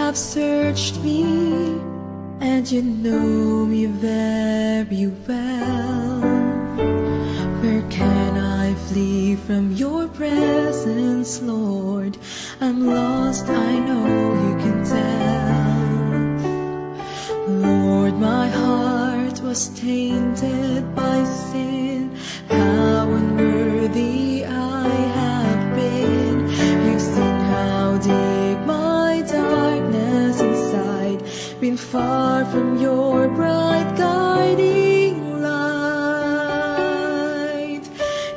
have searched me, and you know me very well. Where can I flee from your presence, Lord? I'm lost, I know you can tell. Lord, my heart was tainted by sin. How unworthy I have been. You've seen how deep my darkness inside, been far from your bright guiding light.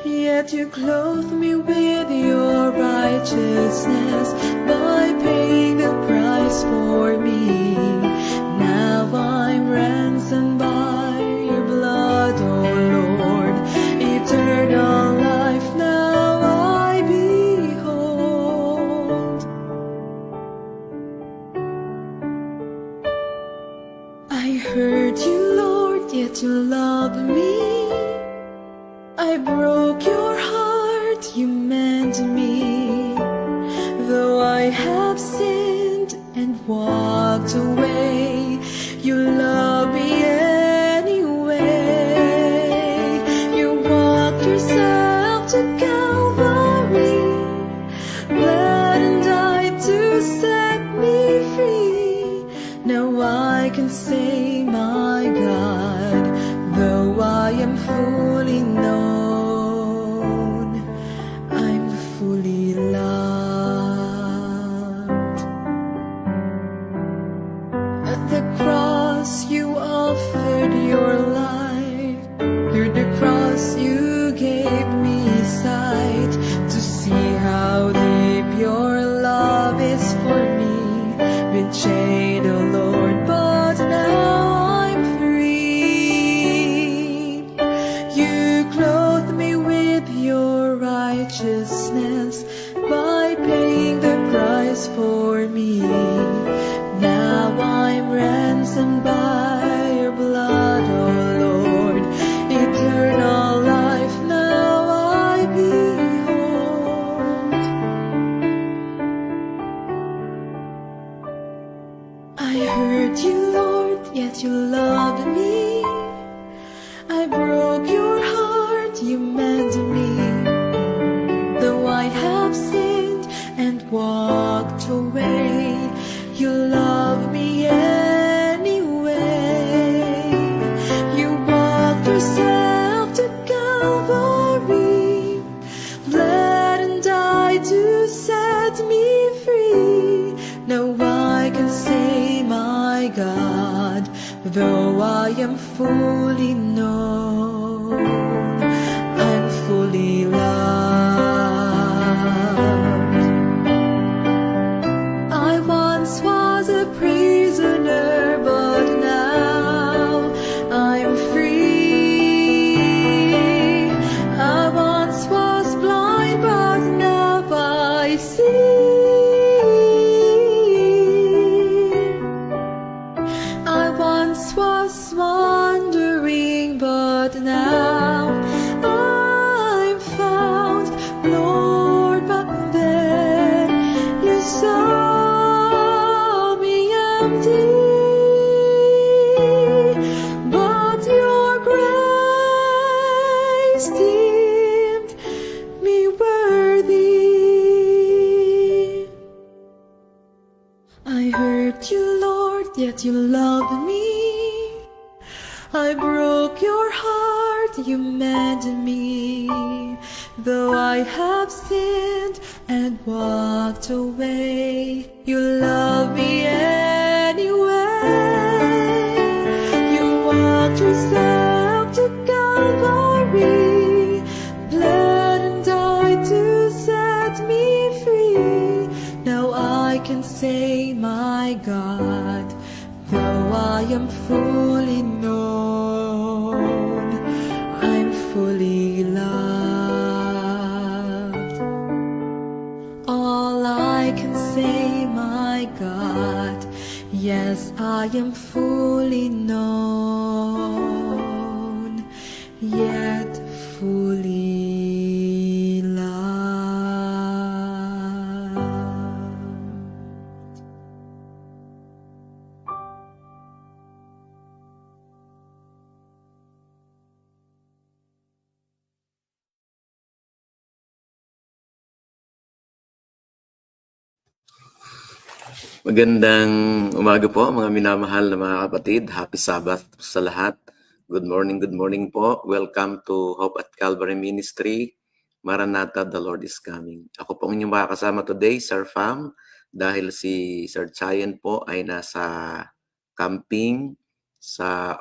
Yet you clothe me with your righteousness by paying the price for me. Now I'm ransomed by your blood, oh Lord. Eternal life now I behold. I hurt you, Lord, yet you loved me. I broke your heart, you meant me. Though I have sinned and walked away, you love me anyway. You walked yourself to Calvary, bled and died to set me free. Now I can say, my God, though I am fully known, I'm fully loved. At the cross you offered your life. Through the cross you gave me sight to see how deep your love is for me. Been chained, oh Lord, but now I'm free. You clothe me with your righteousness by paying the price for me. Now I'm ransomed by your blood, oh Lord. Eternal life now I behold. I hurt you, Lord, yet you loved me. I broke your heart, you meant me. Though I have sinned and walked away, you love me anyway. You walked yourself to Calvary, bled and died to set me free. Now I can say, my God, though I am fully known, I'm fully loved. I once was a prisoner, but now I'm free. I once was blind, but now I see. I once was wandering, but now I'm found. Lord, but then you saw me empty, but your grace deemed me worthy. I hurt you, Lord, yet you loved me. I broke your heart, you meant me. Though I have sinned and walked away, you love me anyway. You walked yourself to Calvary, bled and died to set me free. Now I can say, my God, though I am fully known, I'm fully loved. All I can say, my God, yes, I am fully known, yet fully loved. Magandang umaga po mga minamahal na mga kapatid. Happy Sabbath sa lahat. Good morning po. Welcome to Hope at Calvary Ministry. Maranatha, the Lord is coming. Ako po ang inyong makakasama today, Sir Fam, dahil si Sir Chayan po ay nasa camping sa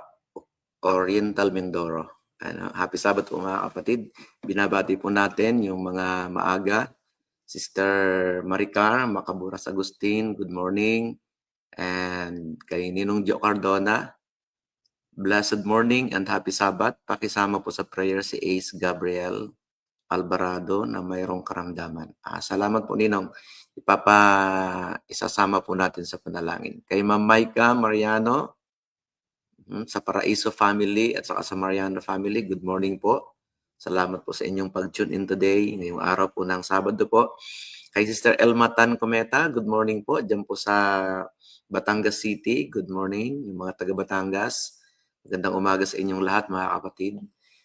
Oriental Mindoro. Happy Sabbath po mga kapatid. Binabati po natin yung mga maaga. Sister Maricar Macaburas Agustin, good morning. And kay Ninong Jo Cardona, blessed morning and happy Sabbath. Pakisama po sa prayer si Ace Gabriel Alvarado na mayroong karamdaman. Salamat po Ninong. Isasama po natin sa panalangin. Kay Ma'am Maika Mariano, sa Paraiso family at saka sa Mariano family, good morning po. Salamat po sa inyong pag-tune in today, ngayong araw po ng Sabado po. Kay Sister Elma Tan Cometa, good morning po. Diyan po sa Batangas City, good morning. Yung mga taga Batangas, magandang umaga sa inyong lahat mga kapatid.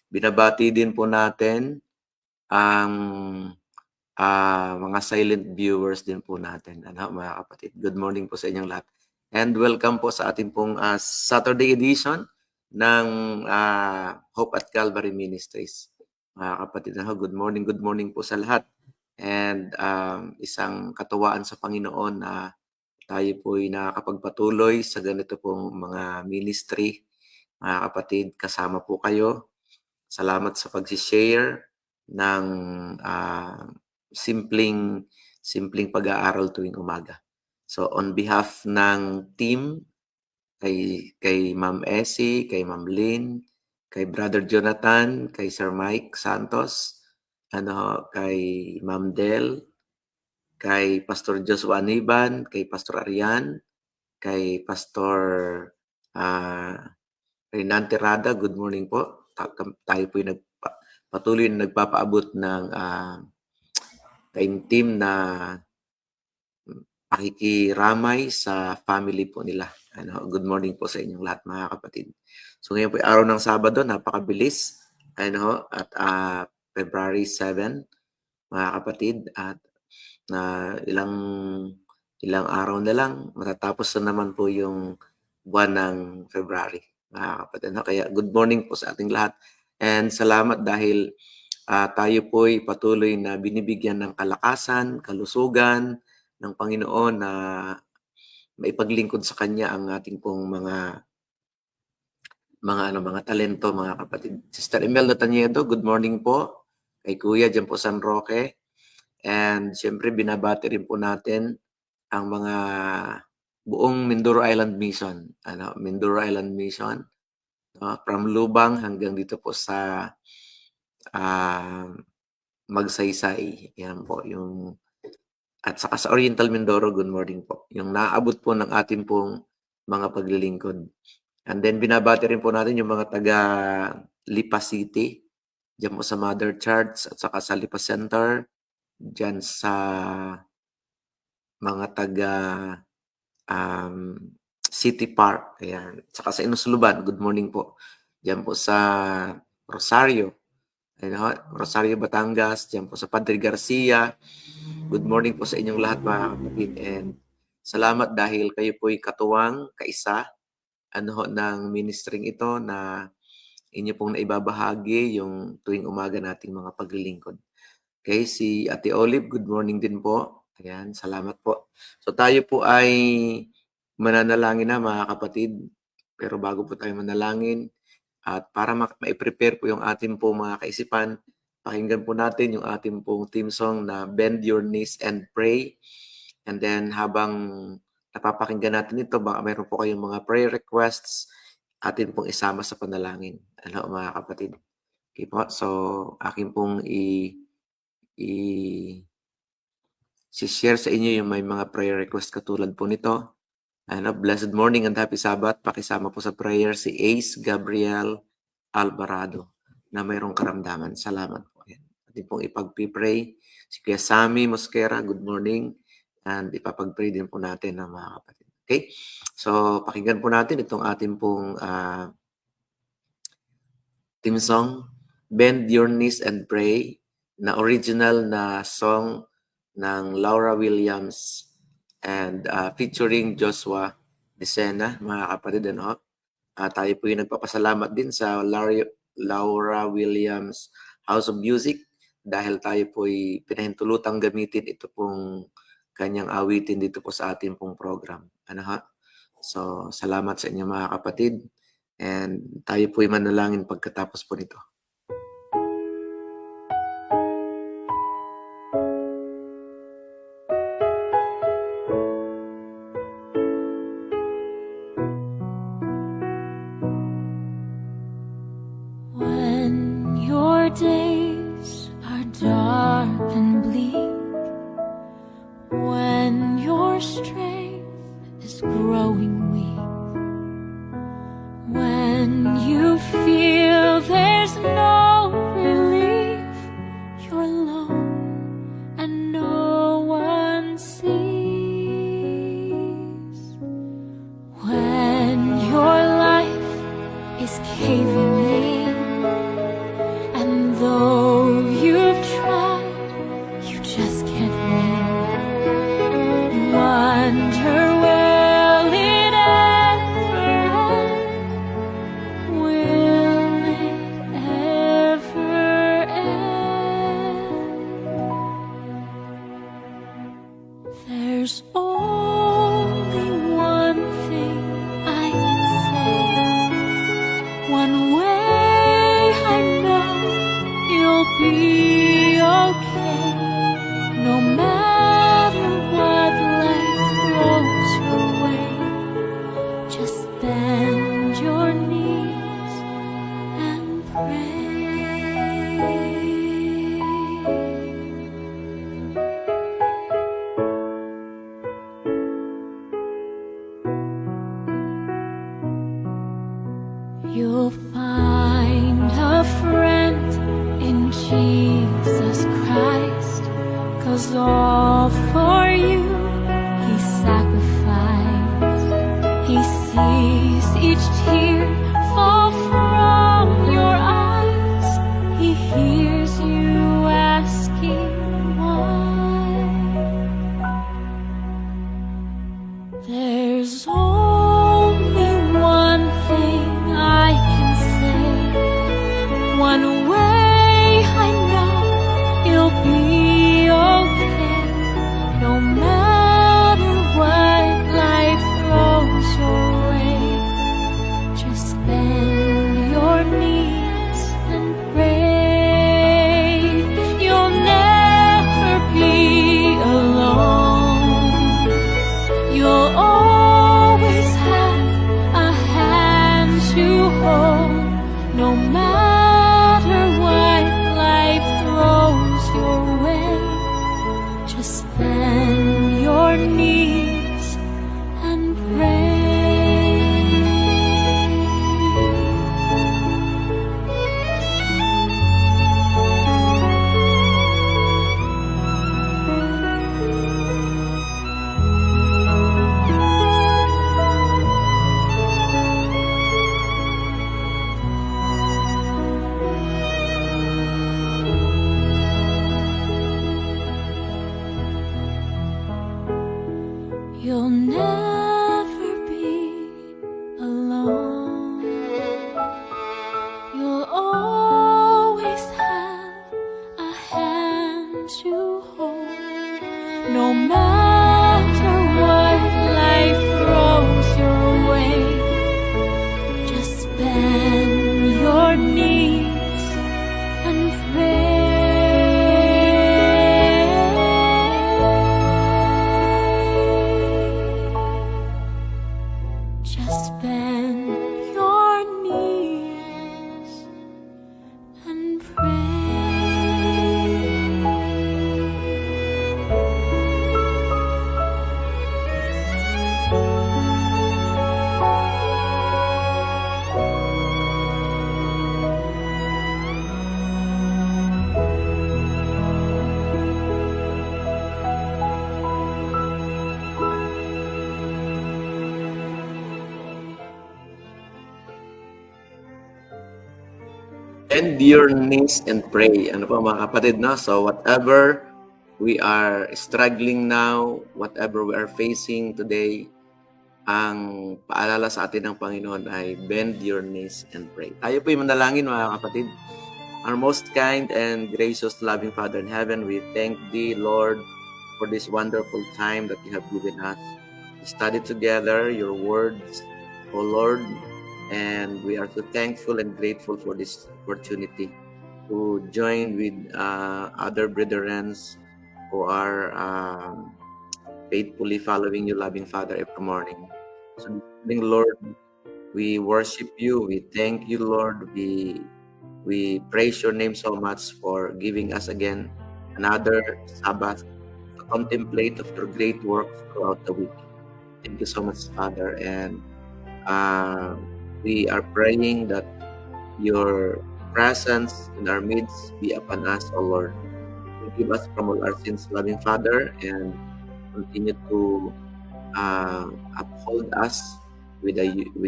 Binabati din po natin ang mga silent viewers din po natin, mga kapatid. Good morning po sa inyong lahat. And welcome po sa ating pong Saturday edition ng Hope at Calvary Ministries. Mga kapatid, good morning po sa lahat. And isang katuwaan sa Panginoon na tayo po'y nakakapagpatuloy sa ganito pong mga ministry. Mga kapatid, kasama po kayo. Salamat sa pag-share ng simpleng pag-aaral tuwing umaga. So on behalf ng team, kay Ma'am Essie, kay Ma'am Lynn, kay Brother Jonathan, kay Sir Mike Santos, kay Ma'am Del, kay Pastor Joshua Aniban, kay Pastor Arian, kay Pastor Renan Terrada, good morning po. Tayo po yung patuloy na nagpapaabot ng team na pakikiramay sa family po nila. Good morning po sa inyong lahat mga kapatid. So ngayon po ay araw ng Sabado, napakabilis. At February 7, mga kapatid, at na ilang araw na lang matatapos na naman po yung buwan ng February, mga kapatid. Kaya good morning po sa ating lahat. And salamat dahil tayo po'y patuloy na binibigyan ng kalakasan, kalusugan ng Panginoon na maipaglingkod sa Kanya ang ating pong mga talento, mga kapatid. Sister Imelda Taniedo, good morning po. Kay Kuya dyan po San Roque. And siyempre binabati rin po natin ang mga buong Mindoro Island Mission. Mindoro Island Mission. From Lubang hanggang dito po sa Magsaysay. Yan po yung at saka sa Oriental Mindoro, good morning po. Yung naaabot po ng ating pong mga paglilingkod. And then binabati rin po natin yung mga taga Lipa City, diyan po sa Mother Church at saka sa Lipa Center, diyan sa mga taga City Park, ayan. At saka sa Inusluban, good morning po. Diyan po sa Rosario, Rosario, Batangas, diyan po sa Padre Garcia. Good morning po sa inyong lahat mga kapatid, and salamat dahil kayo po'y katuwang, kaisa, ng ministering ito na inyo pong naibabahagi yung tuwing umaga nating mga paglilingkod. Okay, si Ate Olive, good morning din po. Ayan, salamat po. So tayo po ay mananalangin na mga kapatid, pero bago po tayo manalangin, at para ma-prepare po yung ating po mga kaisipan, pakinggan po natin yung ating pong theme song na Bend Your Knees and Pray. And then habang napapakinggan natin ito, baka mayroon po kayong mga prayer requests, atin pong isama sa panalangin. Mga kapatid. Okay po, so akin pong share sa inyo yung may mga prayer request katulad po nito. Blessed morning and happy Sabbath. Pakisama po sa prayer si Ace Gabriel Alvarado na mayroong karamdaman. Salamat po. Atin pong ipag-pray. Si Kuya Sammy Mosquera, good morning. And ipapag-pray din po natin ng mga kapatid. Okay? So, pakinggan po natin itong ating pong theme song, Bend Your Knees and Pray, na original na song ng Laura Williams and featuring Joshua Decena, mga kapatid. Ano? Tayo po yung nagpapasalamat din sa Laura Williams House of Music dahil tayo po ay pinahintulutang gamitin ito pong kanyang awitin dito po sa ating pong program. Ano ha? So, salamat sa inyo mga kapatid. And tayo po ay manalangin pagkatapos po nito. When your days are dark and bleak, when your strength is growing weak, when you feel there's no relief, you're alone and no one sees. When your life is caving in, and though you've tried, you just can't win. You wonder, will it ever end? Will it ever end? There's only one thing I can say. One way I know you'll be okay. No matter what life throws your way, just bend your knees and pray. You'll find a friend in Jesus Christ, 'cause all for you He sacrificed. He sees each tear fall from your eyes. He hears you asking why. There's only one thing I can say. One way I know you'll be okay. No matter what life throws your way, just bend your knees and pray. You'll never be alone. You'll always have a hand to hold. No matter what life throws your way, just bend your knees and pray. You'll never be alone. You'll always have a hand to hold. No matter what life throws your way, just bend your knees and pray. Just bend your knees and Bend your knees and pray. Ano po mga kapatid, no? So whatever we are struggling now, whatever we are facing today, ang paalala sa atin ng Panginoon ay bend your knees and pray. Tayo po'y manalangin, mga kapatid. Our most kind and gracious loving Father in heaven, we thank Thee, Lord, for this wonderful time that You have given us to study together Your words, O Lord, and we are so thankful and grateful for this opportunity to join with other brethren who are faithfully following You, loving Father, every morning. So, this morning, Lord, we worship You, we thank You, Lord, we praise Your name so much for giving us again another Sabbath to contemplate of Your great works throughout the week. Thank You so much, Father, and we are praying that Your presence in our midst be upon us, O Lord. Forgive us from all our sins, loving Father, and continue to uphold us with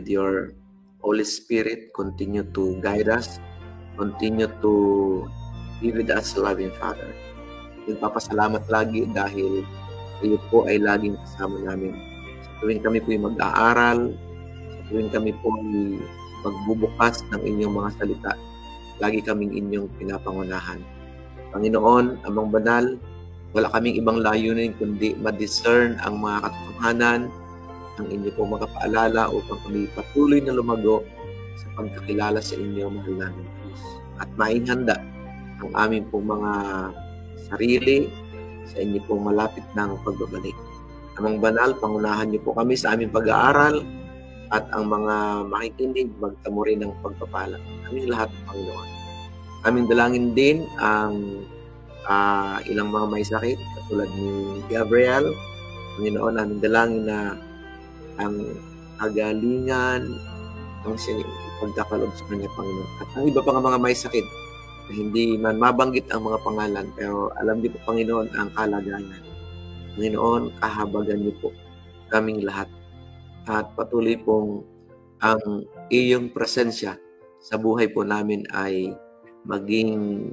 Your Holy Spirit. Continue to guide us. Continue to be with us, loving Father. Nagpapasalamat lagi dahil Iyo po ay laging kasama namin. Sa tuwing kami po ay mag-aaral, sa tuwing kami po ay magbubukas ng Inyong mga salita, lagi kaming Inyong pinapangunahan. Panginoon, Amang Banal, wala kaming ibang layunin kundi ma-discern ang mga katotohanan, ang Inyo po magpaalala upang kami patuloy na lumago sa pagkakilala sa Inyo, mahal namin Diyos. At maihanda ang aming pong mga sarili sa Inyo pong malapit ng pagbabalik. Amang Banal, pangunahan Niyo po kami sa aming pag-aaral at ang mga makikinig, magtamo rin ng pagpapala. Aming lahat, Panginoon. Aming dalangin din ang ilang mga may sakit, katulad ni Gabriel. Panginoon, aming dalangin na ang kagalingan, ang pagkakaloob sa kanya, Panginoon. At ang iba pa nga mga may sakit, na hindi man mabanggit ang mga pangalan, pero alam niyo po, Panginoon, ang kalagayan. Panginoon, kahabagan niyo po kaming lahat. At patuloy pong ang iyong presensya sa buhay po namin ay maging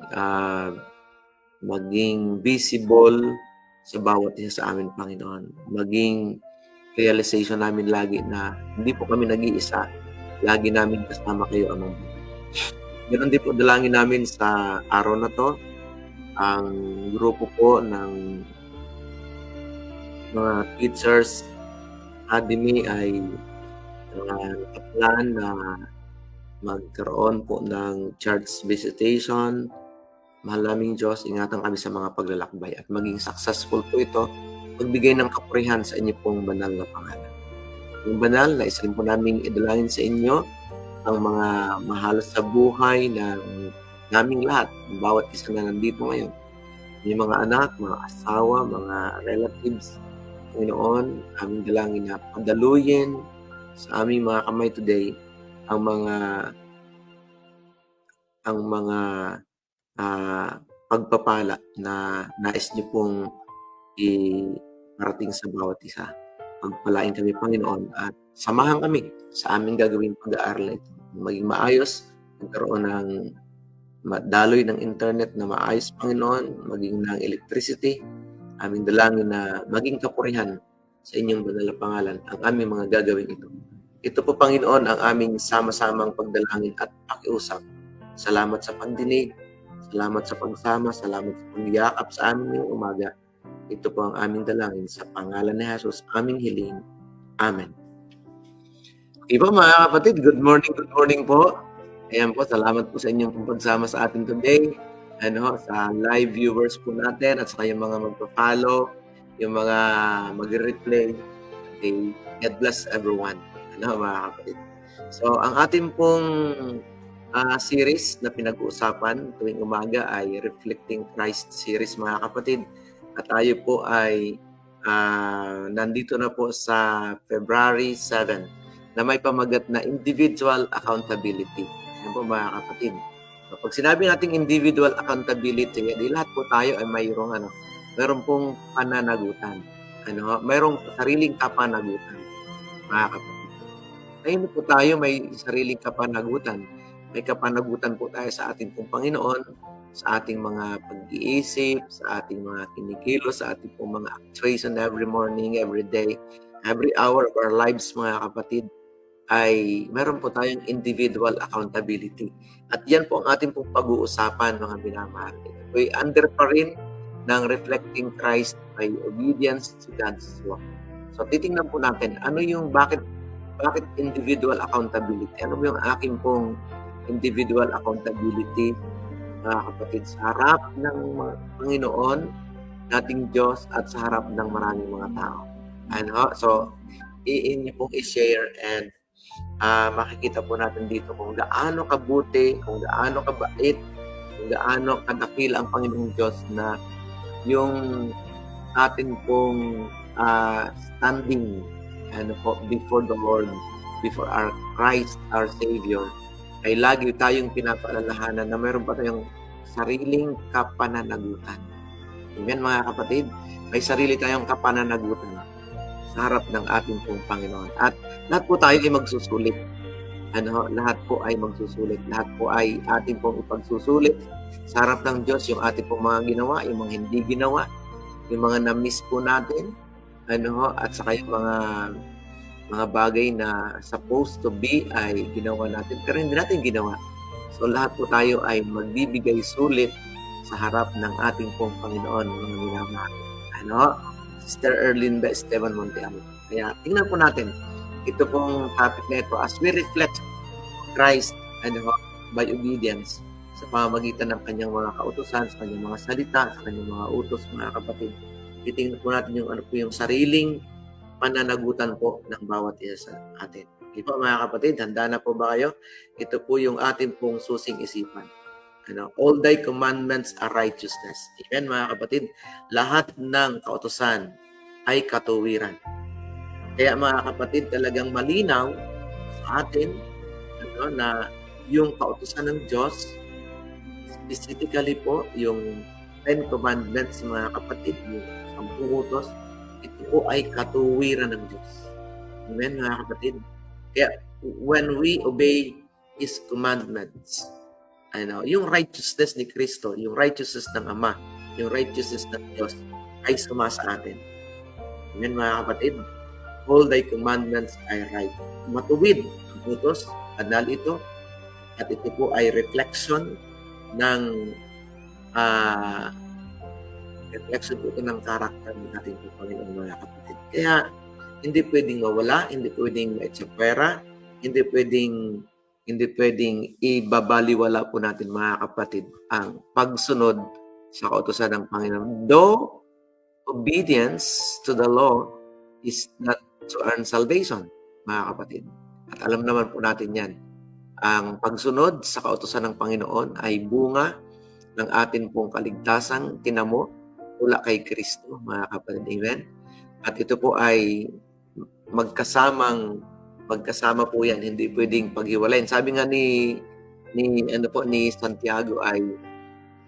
visible sa bawat isa sa amin, Panginoon. Maging realization namin lagi na hindi po kami nag-iisa. Lagi namin kasama kayo, Amang. Ganoon din po dalangin namin sa araw na to. Ang grupo po ng mga teachers academy ay nakaplan na magkaroon po ng church visitation. Mahal naming Diyos, ingatan kami sa mga paglalakbay at maging successful po ito. Magbigay ng kapurihan sa inyo pong banal na pangalan. Yung banal na isa rin po namin idalangin sa inyo ang mga mahal sa buhay ng naming lahat, bawat isa na nandito ngayon. Yung mga anak, mga asawa, mga relatives, Panginoon, aming dalangin na padaluyin sa aming mga kamay today ang mga pagpapala na nais niyo pong iparating sa bawat isa. Pagpalain kami, Panginoon, at samahan kami sa aming gagawin pag-aaral ito. Maging maayos, magkaroon ng daloy ng internet na maayos, Panginoon, maging ng electricity. Aming dalangin na maging kapurihan sa inyong banal na pangalan ang aming mga gagawin ito. Ito po, Panginoon, ang aming sama-samang pagdalangin at pakiusap. Salamat sa pagdinig, salamat sa pagsama, salamat sa pagyakap sa amin ngayong umaga. Ito po ang aming dalangin sa pangalan ni Jesus, aming hiling. Amen. Okay po, mga kapatid, good morning po. Ayan po, salamat po sa inyong pagsama sa atin today. Sa live viewers po natin at saka yung mga magpa-follow, yung mga mag-replay. Okay, God bless everyone. Mga kapatid. So, ang ating pong series na pinag-uusapan tuwing umaga ay Reflecting Christ series, mga kapatid. At tayo po ay nandito na po sa February 7 na may pamagat na individual accountability. Yan po, mga kapatid. Pag sinabi nating individual accountability, di lahat po tayo ay mayroong mayroong pong pananagutan. Mayroong sariling kapanagutan, mga kapatid. Ngayon po tayo may sariling kapanagutan. may kapanagutan po tayo sa ating pong Panginoon, sa ating mga pag-iisip, sa ating mga kinikilos, sa ating pong mga actuation every morning, every day, every hour of our lives, mga kapatid, ay meron po tayong individual accountability. At yan po ang ating pong pag-uusapan, mga minamahal. Ito po ay under pa rin ng reflecting Christ by obedience to God's law. So titingnan po natin, ano yung bakit individual accountability? Ano yung aking pong individual accountability, mga kapatid, sa harap ng Panginoon, nating Diyos, at sa harap ng maraming mga tao. So, inyo pong i-share and makikita po natin dito kung gaano kabuti, kung gaano kabait, kung gaano kadakil ang Panginoong Diyos na yung atin pong standing before the Lord, before our Christ, our Savior, ay lagi tayong pinapaalalahanan na mayroon pa tayong sariling kapananagutan. Amen, mga kapatid? May sarili tayong kapananagutan sa harap ng ating pong Panginoon. At lahat po tayo ay magsusulit. Lahat po ay magsusulit. Lahat po ay ating pong ipagsusulit sa harap ng Diyos, yung ating pong mga ginawa, yung mga hindi ginawa, yung mga na-miss po natin, at saka yung mga bagay na supposed to be ay ginawa natin, pero hindi natin ginawa. So lahat po tayo ay magbibigay sulit sa harap ng ating pong Panginoon, mga minamahal. Sister Erlinda Esteban Monteamo. Kaya tingnan po natin ito pong topic na ito as we reflect Christ by obedience sa pamamagitan ng kanyang mga kautusan, sa kanyang mga salita, sa kanyang mga utos, mga kapatid. Titingnan po natin yung yung sariling pananagutan po ng bawat isa sa atin. Okay po, mga kapatid, handa na po ba kayo? Ito po yung ating pong susing isipan. All thy commandments are righteousness. Amen, mga kapatid. Lahat ng kautusan ay katuwiran. Kaya, mga kapatid, talagang malinaw sa atin na yung kautusan ng Diyos, specifically po yung 10 commandments, mga kapatid, yung 10 utos, ito po ay katuwiran ng Diyos. Amen, mga kapatid. Kaya, when we obey His commandments, yung righteousness ni Kristo, yung righteousness ng Ama, yung righteousness ng Diyos ay sumasa atin. Amen, mga kapatid. All thy commandments are right. Matuwid ang utos, banal ito, at ito po ay reflection ng karakter ng ating Panginoon, mga kapatid. Kaya, hindi pwedeng mawala, hindi pwedeng maitsapwera, hindi pwedeng ibabaliwala po natin, mga kapatid, ang pagsunod sa kautusan ng Panginoon. Though obedience to the law is not to earn salvation, mga kapatid. At alam naman po natin yan. Ang pagsunod sa kautusan ng Panginoon ay bunga ng atin pong kaligtasang tinamo mula kay Kristo, mga kapatid. Amen? At ito po ay magkasama po yan, hindi pwedeng paghiwalayin. Sabi nga ni Santiago ay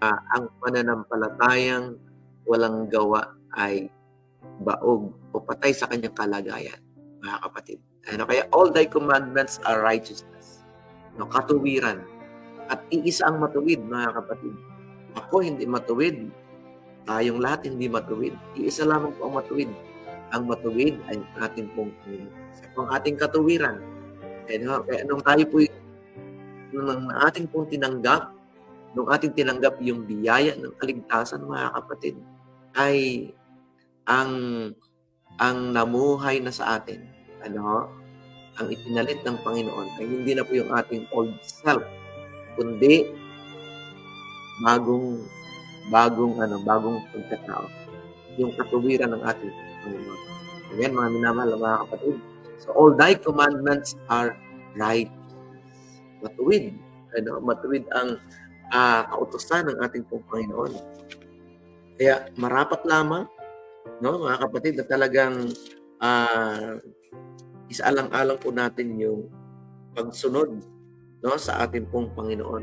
ang pananampalatayang walang gawa ay baog o patay sa kanyang kalagayan, mga kapatid. Kaya all thy commandments are righteousness. Katuwiran. At iisa ang matuwid, mga kapatid. Ako hindi matuwid. Tayong lahat hindi matuwid. Iisa lamang po ang matuwid. Ang matuwid ay ating pong ang ating katuwiran. Kaya nung tayo po nung ating pong tinanggap, yung biyaya ng kaligtasan, mga kapatid, ay ang namuhay na sa atin, ang ipinalit ng Panginoon ay hindi na po yung ating old self, kundi bagong pagkatao, yung katuwiran ng ating Panginoon. Ayan, mga minamahal, mga kapatid. So, all thy commandments are right. Matuwid. Matuwid ang kautusan ng ating pong Panginoon. Kaya, marapat lamang, mga kapatid, na talagang isaalang-alang po natin yung pagsunod sa ating pong Panginoon,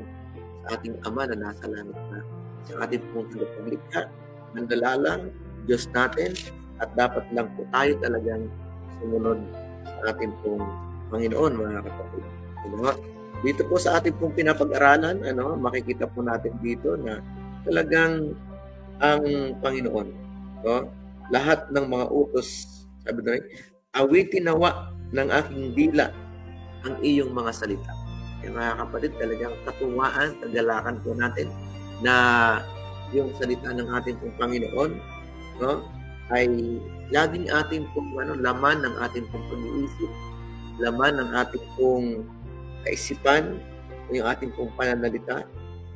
sa ating Ama na nasa langit na, sa ating pong tagapaglikha, mandalalang Diyos natin, at dapat lang po tayo talagang sumunod sa ating pong Panginoon, mga kapatid. dito po sa ating pong pinapag-aralan, makikita po natin dito na talagang ang Panginoon, no? Lahat ng mga utos, sabi doon, awitin nawa ng aking dila ang iyong mga salita. Kaya mga kapatid, talagang katuwaan, kagalakan po natin na yung salita ng ating pong Panginoon, no, ay laging ating pong laman ng ating pong pag-iisip, laman ng ating pong kaisipan, yung ating pong pananalita.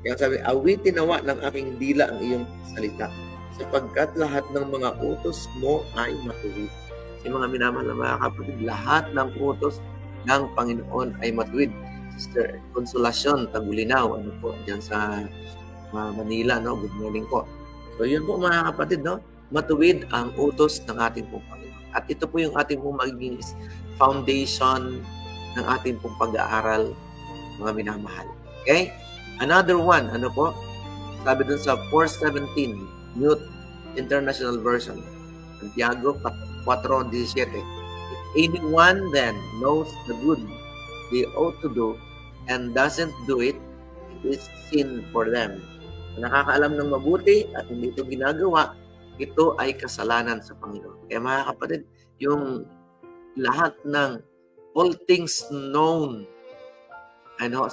Kaya sabi, awitin nawa ng aking dila ang iyong salita, sapagkat lahat ng mga utos mo ay matuwid. Yung mga minamahal na mga kapatid, lahat ng utos ng Panginoon ay matuwid. Sister Consolacion Tagulinaw, po, dyan sa Manila, no? Good morning po. So yun po mga kapatid, no? Matuwid ang utos ng ating pong Panginoon. At ito po yung ating pong magiging foundation ng ating pong pag-aaral, mga minamahal. Okay? Another one, po? Sabi dun sa 4:17, New International Version, Santiago 4:17. If anyone then knows the good they ought to do and doesn't do it, it is sin for them. Kung nakakaalam ng mabuti at hindi ito ginagawa, ito ay kasalanan sa Panginoon. Kaya mga kapatid, yung lahat ng all things known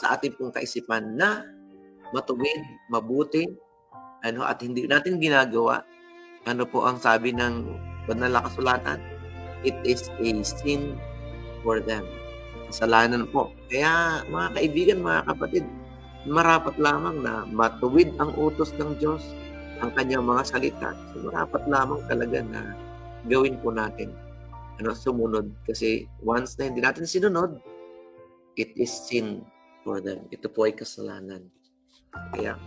sa ating pong kaisipan na matuwid, mabuti, at hindi natin ginagawa, po ang sabi ng banal na kasulatan? It is a sin for them. Kasalanan po. Kaya mga kaibigan, mga kapatid, marapat lamang na matuwid ang utos ng Diyos, ang kanyang mga salita. So marapat lamang talaga na gawin po natin, sumunod. Kasi once na hindi natin sinunod, it is sin for them. Ito po ay kasalanan. Kaya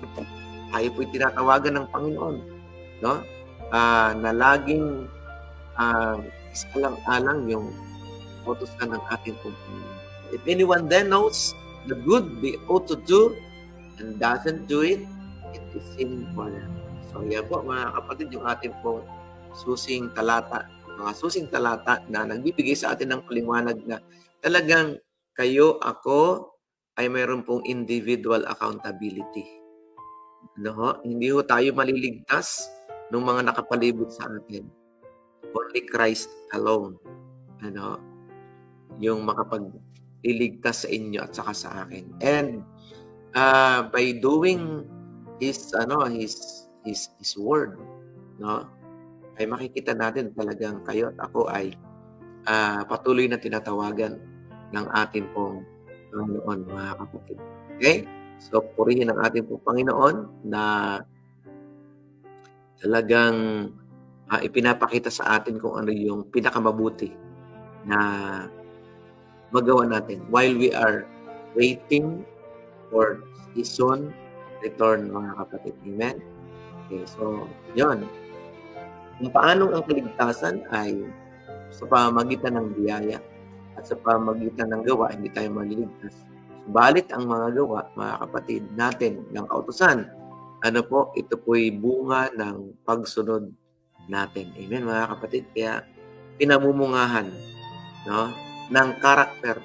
tayo po tinatawagan ng Panginoon, no? Na laging isalang-alang yung utos ng ating Panginoon. If anyone then knows the good they ought to do and doesn't do it, it is sin for them. So yan po mga kapatid, yung ating pong mga susing talata na nagbibigay sa atin ng paliwanag na talagang kayo, ako, ay mayroon pong individual accountability. Hindi ho tayo maliligtas ng mga nakapalibot sa atin. Only Christ alone. Yung makapagliligtas sa inyo at saka sa akin. And by doing his word, ay makikita natin talagang kayo at ako ay patuloy na tinatawagan ng ating pong Panginoon, mga kapatid. Okay? So, purihin ang ating pong Panginoon na talagang ipinapakita sa atin kung ano yung pinakamabuti na magawa natin while we are waiting for His soon return, mga kapatid. Amen? Okay, so, yun. Kung paano ang kaligtasan ay sa pamamagitan ng biyaya at sa pamamagitan ng gawa, hindi tayo maliligtas. Balit ang mga gawa, mga kapatid natin, ng kautusan, ito po'y bunga ng pagsunod natin. Amen, mga kapatid? Kaya, pinamumungahan, ng karakter.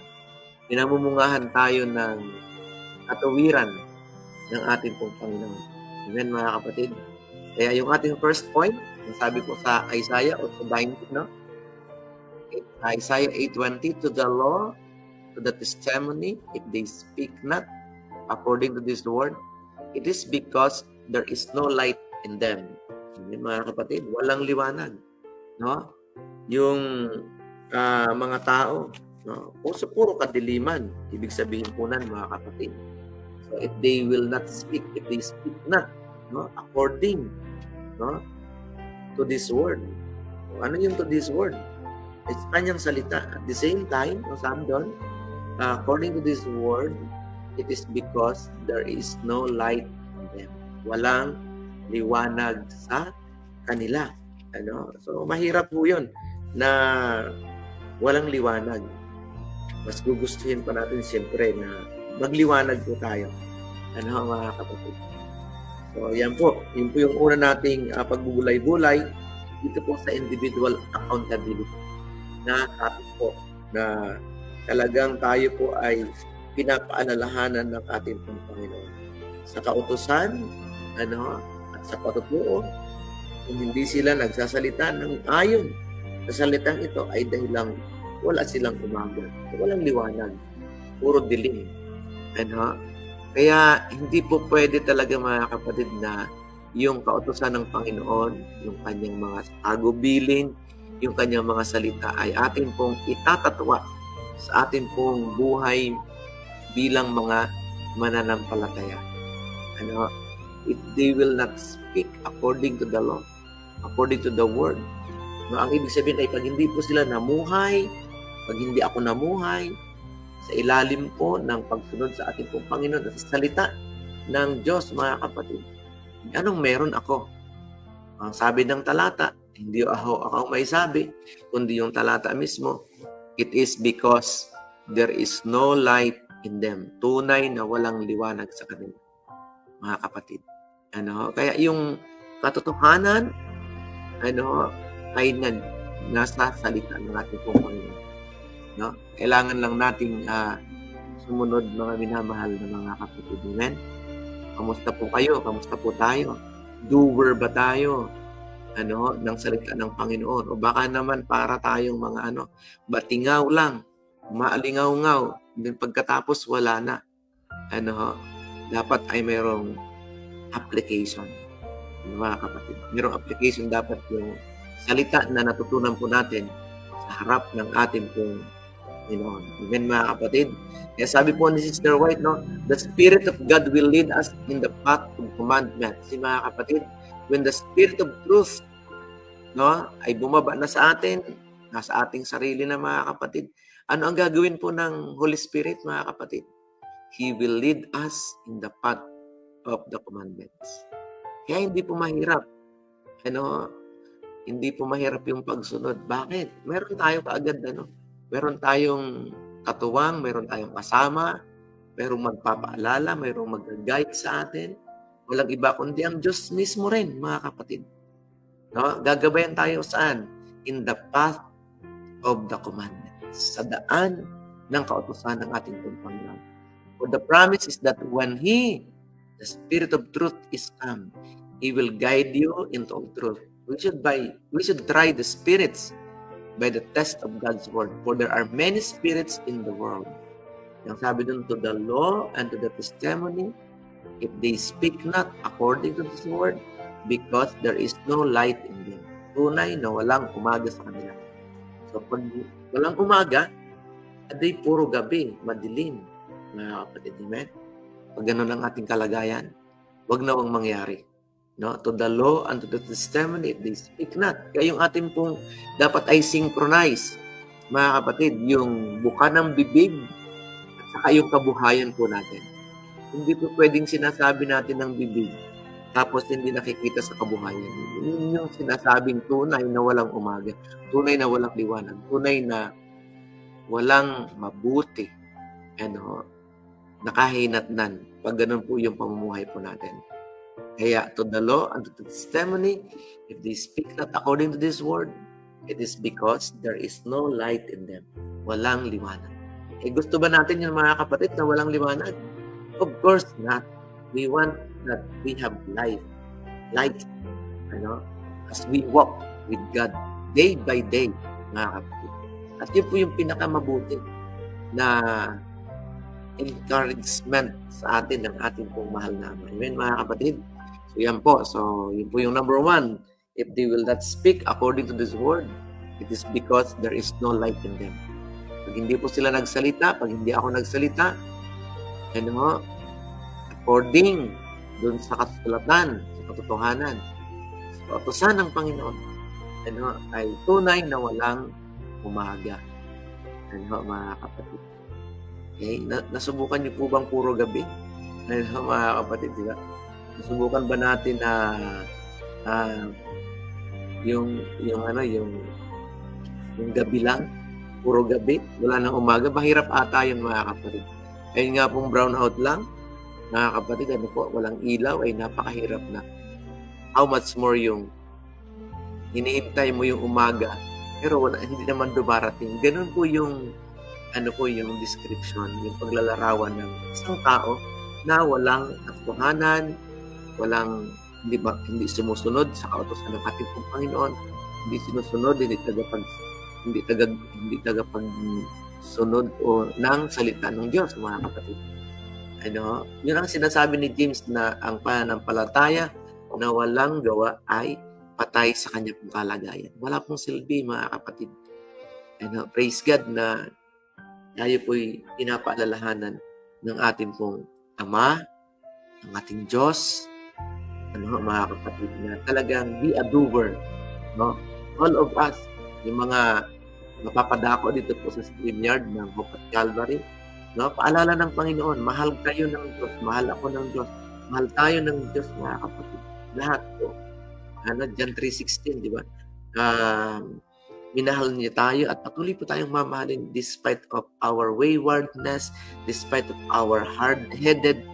Pinamumungahan tayo ng katuwiran ng ating pong Panginoon. Amen, mga kapatid? Kaya yung ating first point, sabi po sa Isaiah 8:20, Isaiah 8:20, to the law, to the testimony, if they speak not according to this word, it is because there is no light in them. Mga kapatid, walang liwanag. Yung mga tao, puro kadiliman. Ibig sabihin po nan, mga kapatid. So if they will not speak, if they speak not, according to this word. Ano yung to this word? It's kanyang salita. At the same time, sabi doon, according to this word, it is because there is no light in them. Walang liwanag sa kanila. So, mahirap po yun na walang liwanag. Mas gugustuhin pa natin siyempre na magliwanag po tayo. Mga kapatid. So, yan po. Yun po yung una nating pagbubulay-bulay dito po sa individual accountability. Na topic po na talagang tayo po ay pinapaalalahanan ng ating Panginoon. Sa kautusan, at sa patutuo, kung hindi sila nagsasalita ng ayon sa salitang ito ay dahilang wala silang umaga. Walang liwanag. Puro dilim. Kaya hindi po pwede talaga mga kapatid na yung kautusan ng Panginoon, yung kanyang mga tagubilin, yung kanyang mga salita ay atin pong itatatwa sa atin pong buhay bilang mga mananampalataya. They will not speak according to the law, according to the word. Ang ibig sabihin ay pag hindi po sila namuhay, pag hindi ako namuhay, sa ilalim po ng pagsunod sa ating pong Panginoon at sa salita ng Diyos, mga kapatid, anong meron ako? Ang sabi ng talata, hindi ako may sabi, kundi yung talata mismo, it is because there is no light in them. Tunay na walang liwanag sa kanila, mga kapatid. Kaya yung katotohanan, ay nasa salita ng ating pong Panginoon. Kailangan lang nating sumunod, mga minamahal na mga kapatid. Amen? Kamusta po kayo? Kamusta po tayo? Doer ba tayo? Ng salita ng Panginoon? O baka naman para tayong mga batingaw lang, maalingaw-ngaw, din pagkatapos wala na. Dapat ay mayroong application. Mga kapatid, mayroong application dapat yung salita na natutunan po natin sa harap ng ating pong Panginoon. Amen, mga kapatid. Kaya sabi po ni Sister White, the Spirit of God will lead us in the path of commandment. Si mga kapatid, when the Spirit of truth ay bumaba na sa atin, nasa ating sarili na, mga kapatid, ano ang gagawin po ng Holy Spirit, mga kapatid? He will lead us in the path of the commandments. Kaya hindi po mahirap. Hindi po mahirap yung pagsunod. Bakit? Meron tayo kaagad, meron tayong katuwang, meron tayong kasama, merong magpapaalala, merong mag-guide sa atin. Walang iba kundi ang Diyos mismo rin, mga kapatid. Gagabayan tayo saan? In the path of the commandments. Sa daan ng kautusan ng ating Panginoon. For the promise is that when He, the Spirit of truth, is come, He will guide you into all truth. We should try the spirits by the test of God's word. For there are many spirits in the world. Yang sabi dun, to the law and to the testimony, if they speak not according to this word, because there is no light in them. Tunay na walang umaga sa kanila. So pag walang umaga, aday puro gabi, madilim. Mga kapatid, amen? Pag ganun ang ating kalagayan, wag na wang mangyari. To the law and to the testimony, if they speak not. Kaya yung ating pong dapat ay synchronize, mga kapatid, yung buka ng bibig at saka yung kabuhayan po natin. Hindi po pwedeng sinasabi natin ng bibig tapos hindi nakikita sa kabuhayan. Yun yung sinasabing tunay na walang umaga, tunay na walang liwanag, tunay na walang mabuti, nakahinatnan. Pag ganun po yung pamumuhay po natin. Kaya to the law and to the testimony, if they speak not according to this word, it is because there is no light in them. Walang liwanag. Gusto ba natin yung mga kapatid na walang liwanag? Of course not. We want that we have light, as we walk with God day by day, mga kapatid. At yun po yung pinakamabuti na encouragement sa atin ng ating pong mahal na Ama. Amen, mga kapatid? So yan po. So yun po yung number 1. If they will not speak according to this word, it is because there is no light in them. Pag hindi po sila nagsalita, pag hindi ako nagsalita, according dun sa kasulatan, sa katotohanan, sa kautusan ng Panginoon, ay tunay na walang umaga. Mga kapatid. Okay? Nasubukan niyo po bang puro gabi? Mga kapatid, di ba? Nasubukan ba natin na yung gabi lang, puro gabi, wala nang umaga? Mahirap ata yun, mga kapatid. Ayun nga pong brownout lang, mga kapatid, walang ilaw, ay napakahirap na. How much more yung hinihintay mo yung umaga, pero hindi naman dumarating. Ganun po yung ano po yung description, yung paglalarawan ng isang tao na walang katotohanan, hindi sumusunod sa kautusan ng ating pong Panginoon, hindi sinusunod, hindi tagapagsunod o ng salita ng Diyos, mga kapatid. Yun ang sinasabi ni James na ang pananampalataya na walang gawa ay patay sa kanya pong kalagayan. Wala pong silbi, mga kapatid. Praise God na tayo po'y pinapaalalahanan ng ating pong Ama, ng ating Diyos, mga kapatid, na talagang be a doer. No? All of us, yung mga mapapadako dito po sa StreamYard ng Hope at Calvary, no? Paalala ng Panginoon, mahal kayo ng Diyos, mahal ako ng Diyos, mahal tayo ng Diyos, mga kapatid. Lahat po. John 3:16, di ba? Minahal niya tayo at patuloy po tayong mamahalin despite of our waywardness, despite of our hard-headed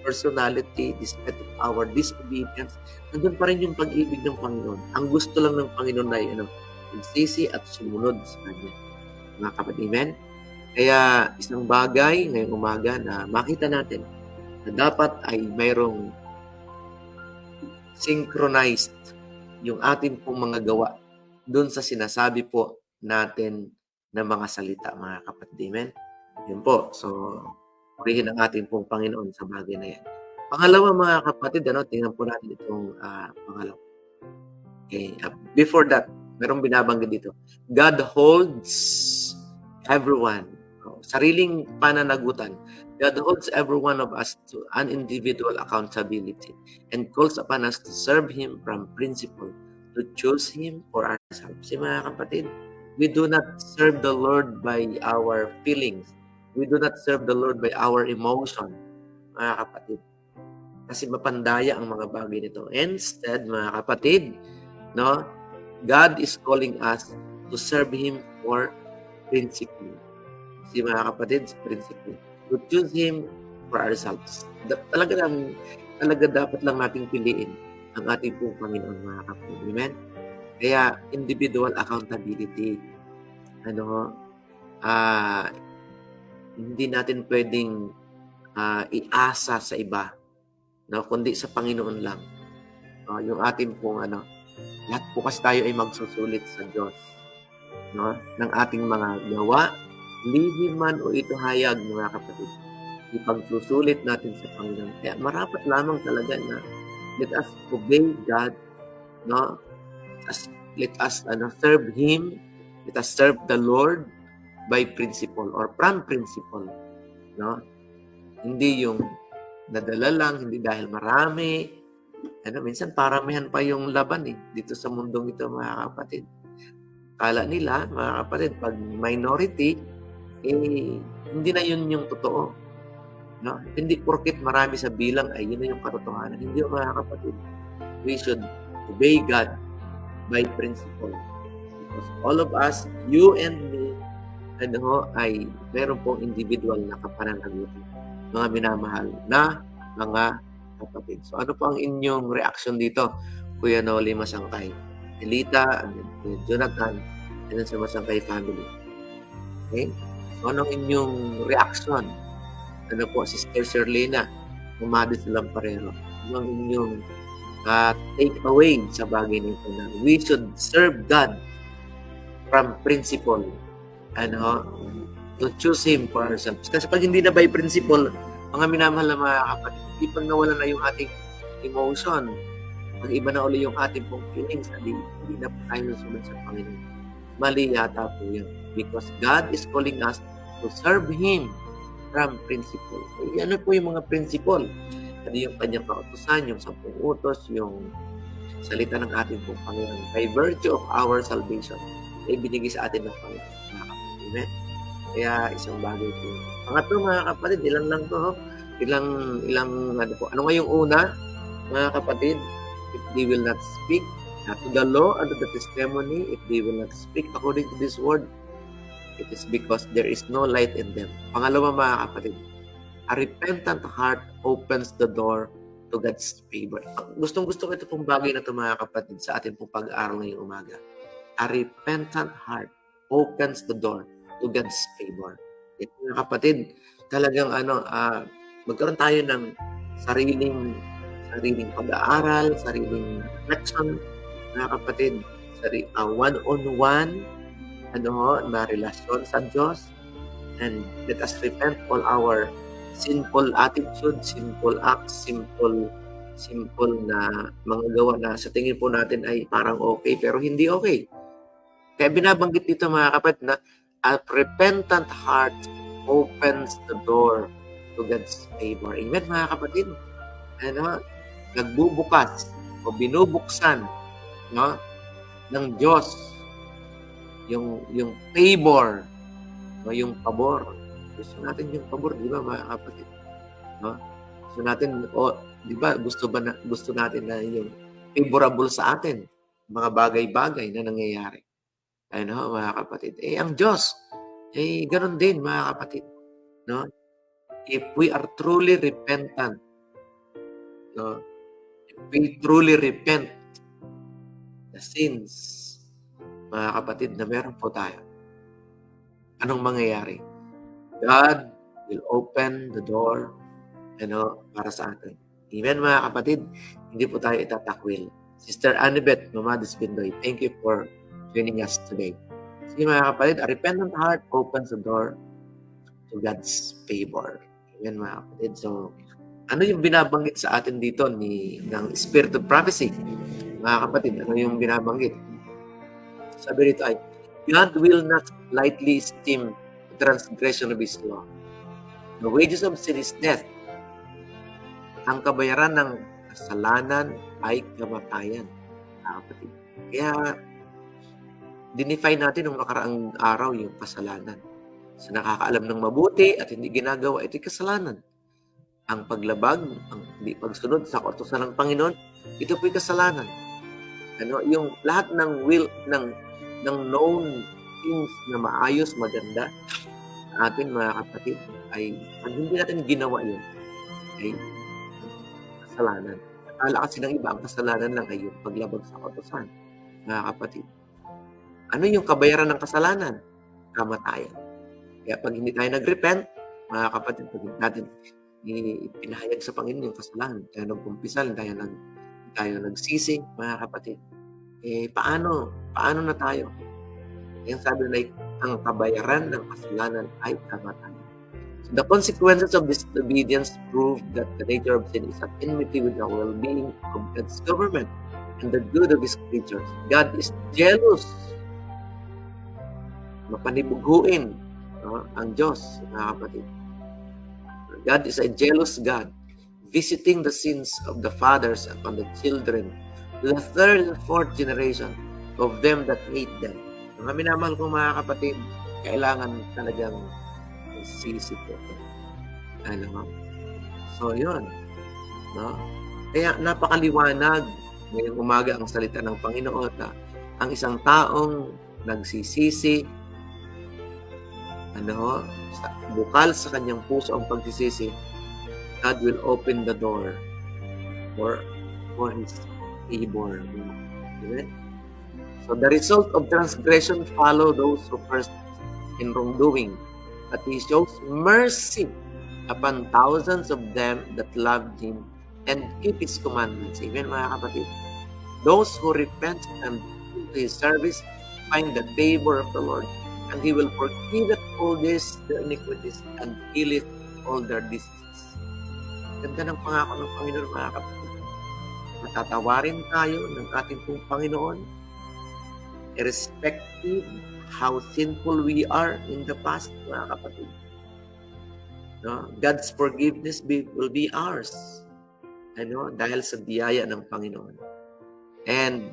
personality, despite of our disobedience. Nandun pa rin yung pag-ibig ng Panginoon. Ang gusto lang ng Panginoon ay magsisi at sumunod sa Kanya. Mga kapatid, amen? Kaya isang bagay ngayong umaga na makita natin na dapat ay mayroong synchronized yung ating pong mga gawa doon sa sinasabi po natin na mga salita, mga kapatid. Amen? Yun po. So, purihin ang ating pong Panginoon sa bagay na yan. Pangalawa, mga kapatid, tingnan po natin itong pangalawa. Okay. Before that, merong binabanggit dito. God holds everyone. Sariling pananagutan. God holds every one of us to an individual accountability and calls upon us to serve Him from principle, to choose Him for ourselves. Mga kapatid, we do not serve the Lord by our feelings. We do not serve the Lord by our emotion, mga kapatid. Kasi mapandaya ang mga bagay nito. Instead, mga kapatid, no, God is calling us to serve Him for principle. Kasi mga kapatid, principle. To choose Him for ourselves. Talaga dapat lang nating piliin ang ating pong Panginoon, mga kapatid. Amen? Kaya, individual accountability. Hindi natin pwedeng iasa sa iba, no? Kundi sa Panginoon lang. Yung ating pong lahat po kasi tayo ay magsusulit sa Diyos, no? Ng ating mga gawa, lihim man o ito hayag, mga kapatid. Ipagsusulit natin sa Panginoon. Kaya marapat lamang talaga na let us obey God, no? Let us serve Him, let us serve the Lord by principle or from principle, no? Hindi yung nadala lang, hindi dahil marami. Minsan paramihan pa yung laban dito sa mundong ito, mga kapatid. Kala nila, mga kapatid, pag minority, hindi na yun yung totoo. No? Hindi porket marami sa bilang ay yun na yung katotohanan. Hindi, mga kapatid. We should obey God by principle. Because all of us, you and me, ay meron pong individual na kapananagutan. Mga minamahal na mga kapatid. So ano po ang inyong reaction dito? Kuya Noli Masangkay, Elita, Jonathan, and sa Masangkay family. Okay? So anong inyong reaction? Ano po, Sister Sherlina, umado silang pareho. Anong inyong take away sa bagay nito na we should serve God from principle, to choose Him for ourselves. Kasi pag hindi na by principle, mga minamahal na mga kapatid, pag nawala na yung ating emotion, pag iba na uli yung ating pong feelings, hindi na po tayo susunod sa Panginoon. Mali yata po yun. Because God is calling us to serve Him from principle. Ano po yung mga principle? Ano yung kanyang kautusan, yung 10 utos, yung salita ng ating pong Panginoon. By virtue of our salvation, ay binigay sa atin ng Panginoon. Amen? Kaya isang bagay po. Pangatlo, mga kapatid, ilan lang to? Ilang po. Ano nga yung una, mga kapatid? If they will not speak to the law and to the testimony, if they will not speak according to this word, it is because there is no light in them. Pangalawa, mga kapatid, a repentant heart opens the door to God's favor. Gustong-gusto ko ito pong bagay na ito, mga kapatid, sa ating pong pag-aaral ngayong umaga. A repentant heart opens the door to God's favor. Mga kapatid, talagang magkaroon tayo ng sariling pag-aaral, sariling reflection, mga kapatid, one-on-one, na relasyon sa Diyos, and let us repent all our sinful attitude, sinful acts, simple na mga gawa na sa tingin po natin ay parang okay, pero hindi okay. Kaya binabanggit dito, mga kapatid, na a repentant heart opens the door to God's favor. Amen, mga kapatid? Nagbubukas o binubuksan, no, ng Diyos yung favor, no, yung pabor. Gusto natin yung pabor, di ba, mga kapatid? No? Gusto natin, di ba, gusto natin na yung favorable sa atin, mga bagay-bagay na nangyayari. Mga kapatid. Ang Diyos, ganun din, mga kapatid. No? If we are truly repentant, no? If we truly repent the sins, mga kapatid, na meron po tayo, anong mangyayari? God will open the door, para sa atin. Amen, mga kapatid. Hindi po tayo itatakwil. Sister Annabeth, Mama Dispindoy, thank you for joining us today. Sige, mga kapatid, a repentant heart opens the door to God's favor. Amen, mga kapatid. So, ano yung binabanggit sa atin dito ng Spirit of Prophecy? Mga kapatid, ano yung binabanggit? Sabi rito ay, God will not lightly esteem the transgression of His law. The wages of sin is death. Ang kabayaran ng kasalanan ay kamatayan. Mga kapatid. Kaya, dinefine natin nung nakaraang araw yung kasalanan. Sa nakakaalam ng mabuti at hindi ginagawa, ito'y kasalanan. Ang paglabag, ang hindi pagsunod sa kautusan ng Panginoon, ito po'y kasalanan. Yung lahat ng ng known things na maayos, maganda sa atin, mga kapatid, ay pag hindi natin ginawa yun, ay kasalanan. Akala kasi ng iba, ang kasalanan lang ay yung paglabag sa kautusan, mga kapatid. Ano yung kabayaran ng kasalanan? Kamatayan. Kaya pag hindi tayo nag-repent, mga kapatid, pag hindi natin ipinahayag sa Panginoon yung kasalanan, tayo nagkumpisal, tayo nagsisi, mga kapatid, paano na tayo? Yung sabi na ang kabayaran ng kasalanan ay kamatayan. So the consequences of disobedience prove that the nature of sin is at enmity with the well-being of God's government and the good of His creatures. God is jealous. Mapanibughuin ang Diyos, mga kapatid. God is a jealous God, visiting the sins of the fathers upon the children, to the third and fourth generation of them that hate them. Mga minamahal kong mga kapatid, kailangan talagang sisi po. So, yun. No? Kaya napakaliwanag ngayong umaga ang salita ng Panginoon na ang isang taong nagsisisi, bukal sa kanyang puso ang pagsisisi, God will open the door for His favor. Amen? So the result of transgression follow those who first in wrongdoing, but He shows mercy upon thousands of them that loved Him and keep His commandments. Amen, mga kapatid? Those who repent and do His service find the favor of the Lord, and He will forgive all their iniquities and heal all their diseases. Ganda ng pangako ng Panginoon, mga kapatid. Matatawarin tayo ng ating pong Panginoon, irrespective how sinful we are in the past, mga kapatid. No? God's forgiveness will be ours. Dahil sa biyaya ng Panginoon. And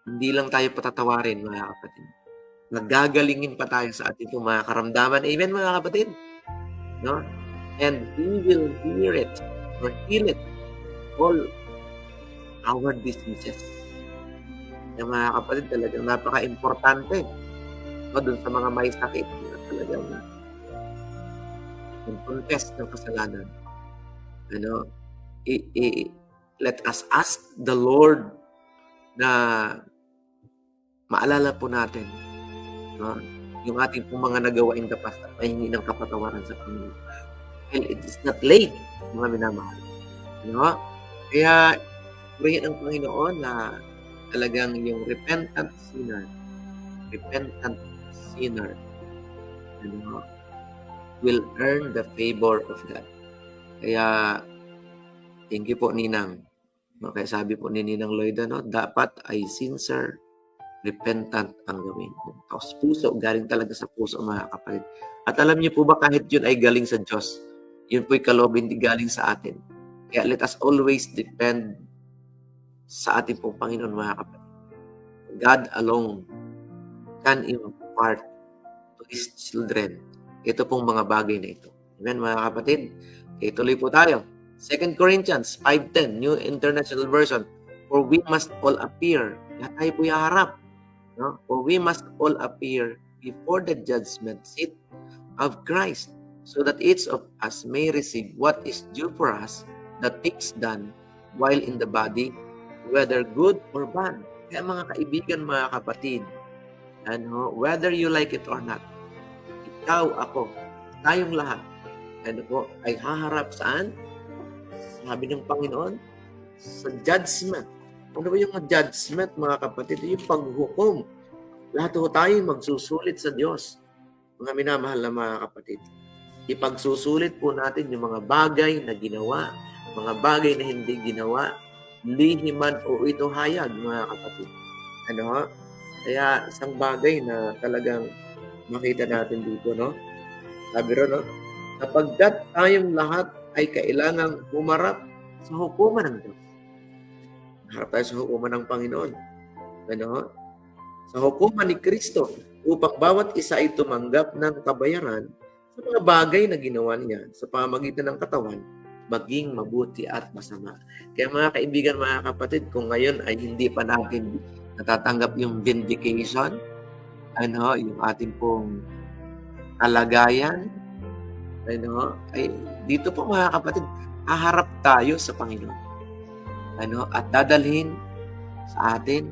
hindi lang tayo patatawarin, mga kapatid. Nagagalingin pa tayo sa ating mga karamdaman. Amen, mga kapatid? No? And He will heal it, all our diseases. Yung mga kapatid, talagang napaka-importante. Doon sa mga may sakit, talagang confess ng kasalanan. Let us ask the Lord na maalala po natin, no? yung ating pong mga nagawa in the past at mahingi ng kapatawaran sa Panginoon. And it is not late, mga minamahal. No? Kaya, purihin ang Panginoon na talagang yung repentant sinner, ano, will earn the favor of God. Kaya, thank you po, Ninang. No, kaya sabi po ni Ninang Lloyd, dapat ay sincere, repentant ang gawin. Tapos puso, galing talaga sa puso, mga kapatid. At alam niyo po ba, kahit yun ay galing sa Diyos, yun po'y kaloob, hindi galing sa atin. Kaya let us always depend sa ating pong Panginoon, mga kapatid. God alone can impart to His children ito pong mga bagay na ito. Amen, mga kapatid? Okay, tuloy po tayo. 2 Corinthians 5:10, New International Version. For we must all appear. Lahat tayo po iharap. No? For we must all appear before the judgment seat of Christ, so that each of us may receive what is due for us, the things done while in the body, whether good or bad. Kaya mga kaibigan, mga kapatid, whether you like it or not, ikaw, ako, tayong lahat, ay haharap saan? Sabi ng Panginoon, sa judgment. Ano ba yung judgment, mga kapatid? Yung paghukom. Lahat ho tayo magsusulit sa Diyos. Mga minamahal na mga kapatid. Ipagsusulit po natin yung mga bagay na ginawa, mga bagay na hindi ginawa, lihiman o ito hayag, mga kapatid. Kaya isang bagay na talagang makita natin dito, Sabi ro, sapagkat tayong lahat ay kailangang humarap sa hukuman ng Diyos. Harap tayo sa hukuman ng Panginoon. Sa hukuman ni Kristo, upang bawat isa ay tumanggap ng kabayaran sa mga bagay na ginawa niya sa pamamagitan ng katawan, maging mabuti at masama. Kaya mga kaibigan, mga kapatid, kung ngayon ay hindi pa natin natatanggap yung vindication, yung ating pong kalagayan, ay dito po, mga kapatid, haharap tayo sa Panginoon. At dadalhin sa atin,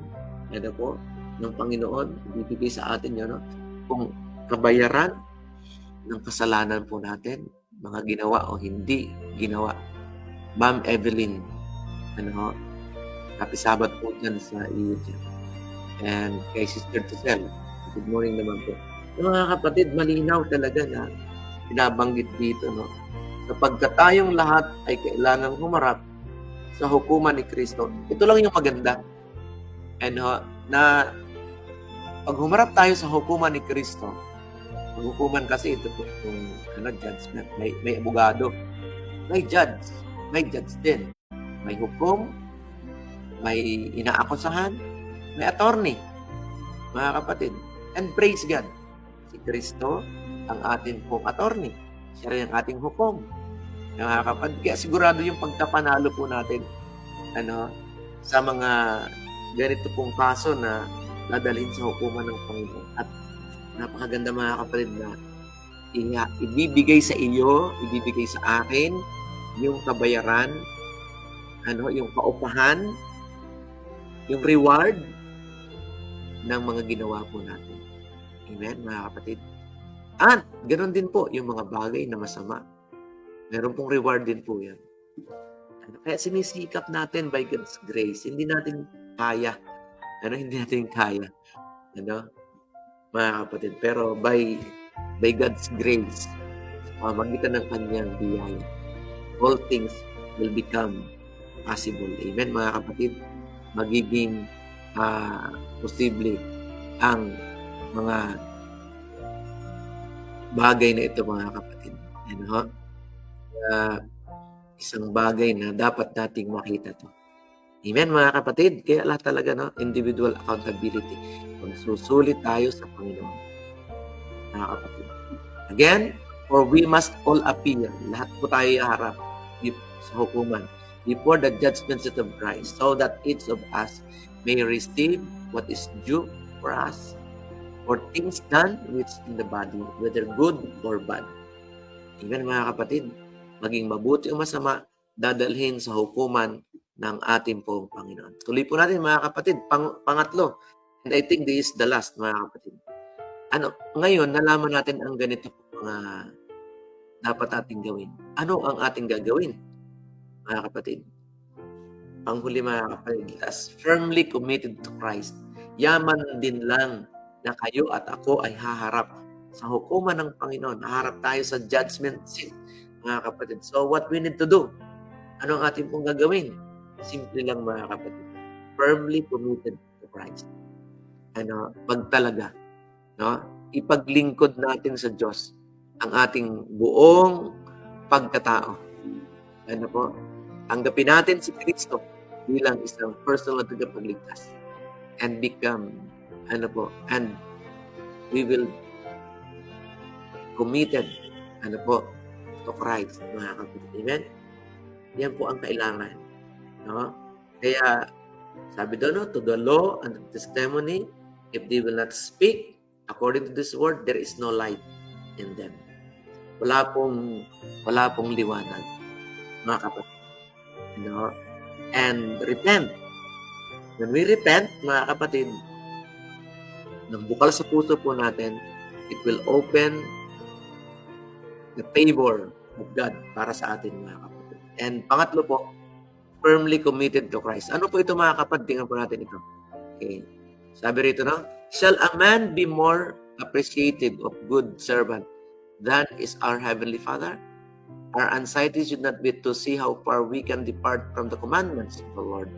ng Panginoon, ibibigay sa atin kung kabayaran ng kasalanan po natin, mga ginawa o hindi ginawa. Ma'am Evelyn, happy Sabbath po dyan sa iyo dyan. And kay Sister Giselle, good morning naman po. Mga kapatid, malinaw talaga na binabanggit dito, sapagkat tayong lahat ay kailangang humarap sa hukuman ni Kristo. Ito lang yung maganda. Na pag humarap tayo sa hukuman ni Kristo, ang hukuman kasi ito po yung judgment. May abogado, may judge din. May hukom, may inaakusahan, may attorney, mga kapatid. And praise God, si Kristo ang ating pong attorney. Siya rin ang ating hukom. Mga kapatid, kaya sigurado yung pagkapanalo po natin sa mga ganito pong kaso na dadalhin sa hukuman ng Panginoon. At napakaganda, mga kapatid, na ibibigay sa iyo, ibibigay sa akin yung kabayaran, yung paupahan, yung reward ng mga ginawa po natin. Amen, mga kapatid. At ganoon din po yung mga bagay na masama. Meron pong reward din po yan. Kaya sinisikap natin by God's grace. Hindi natin kaya. Hindi natin kaya. Mga kapatid. Pero by God's grace, pamagitan ng kanyang biyaya, all things will become possible. Amen, mga kapatid. Magiging posible ang mga bagay na ito, mga kapatid. Isang bagay na dapat nating makita to. Amen, mga kapatid. Kaya lahat talaga, individual accountability. Magsusulit tayo sa Panginoon, mga kapatid. Again, for we must all appear. Lahat po tayo iharap sa hukuman before the judgment seat of Christ, so that each of us may receive what is due for us, for things done which in the body, whether good or bad. Amen, mga kapatid. Maging mabuti o masama, dadalhin sa hukuman ng ating pong Panginoon. Tuloy po natin, mga kapatid. Pangatlo, and I think this is the last, mga kapatid. Ngayon, nalaman natin ang ganito po mga dapat ating gawin. Ano ang ating gagawin, mga kapatid? Panghuli, mga kapatid, as firmly committed to Christ, yaman din lang na kayo at ako ay haharap sa hukuman ng Panginoon. Haharap tayo sa judgment seat, mga kapatid. So what we need to do? Ano ang ating pong gagawin? Simple lang, mga kapatid. Firmly committed to Christ. Pagtalaga. No? Ipaglingkod natin sa Diyos ang ating buong pagkatao. Tanggapin natin si Kristo bilang isang personal tagapagligtas and become, and we will committed, to Christ, mga kapatid. Amen? Yan po ang kailangan. No? Kaya, sabi doon, to the law and the testimony, if they will not speak according to this word, there is no light in them. Wala pong liwanag, mga kapatid. And repent. When we repent, mga kapatid, nang bukal sa puso po natin, it will open the favor of God para sa atin, mga kapatid. And pangatlo po, firmly committed to Christ. Ano po ito, mga kapatid? Tingnan po natin ito. Okay. Sabi rito, no? Shall a man be more appreciative of good servant than is our Heavenly Father? Our anxiety should not be to see how far we can depart from the commandments of the Lord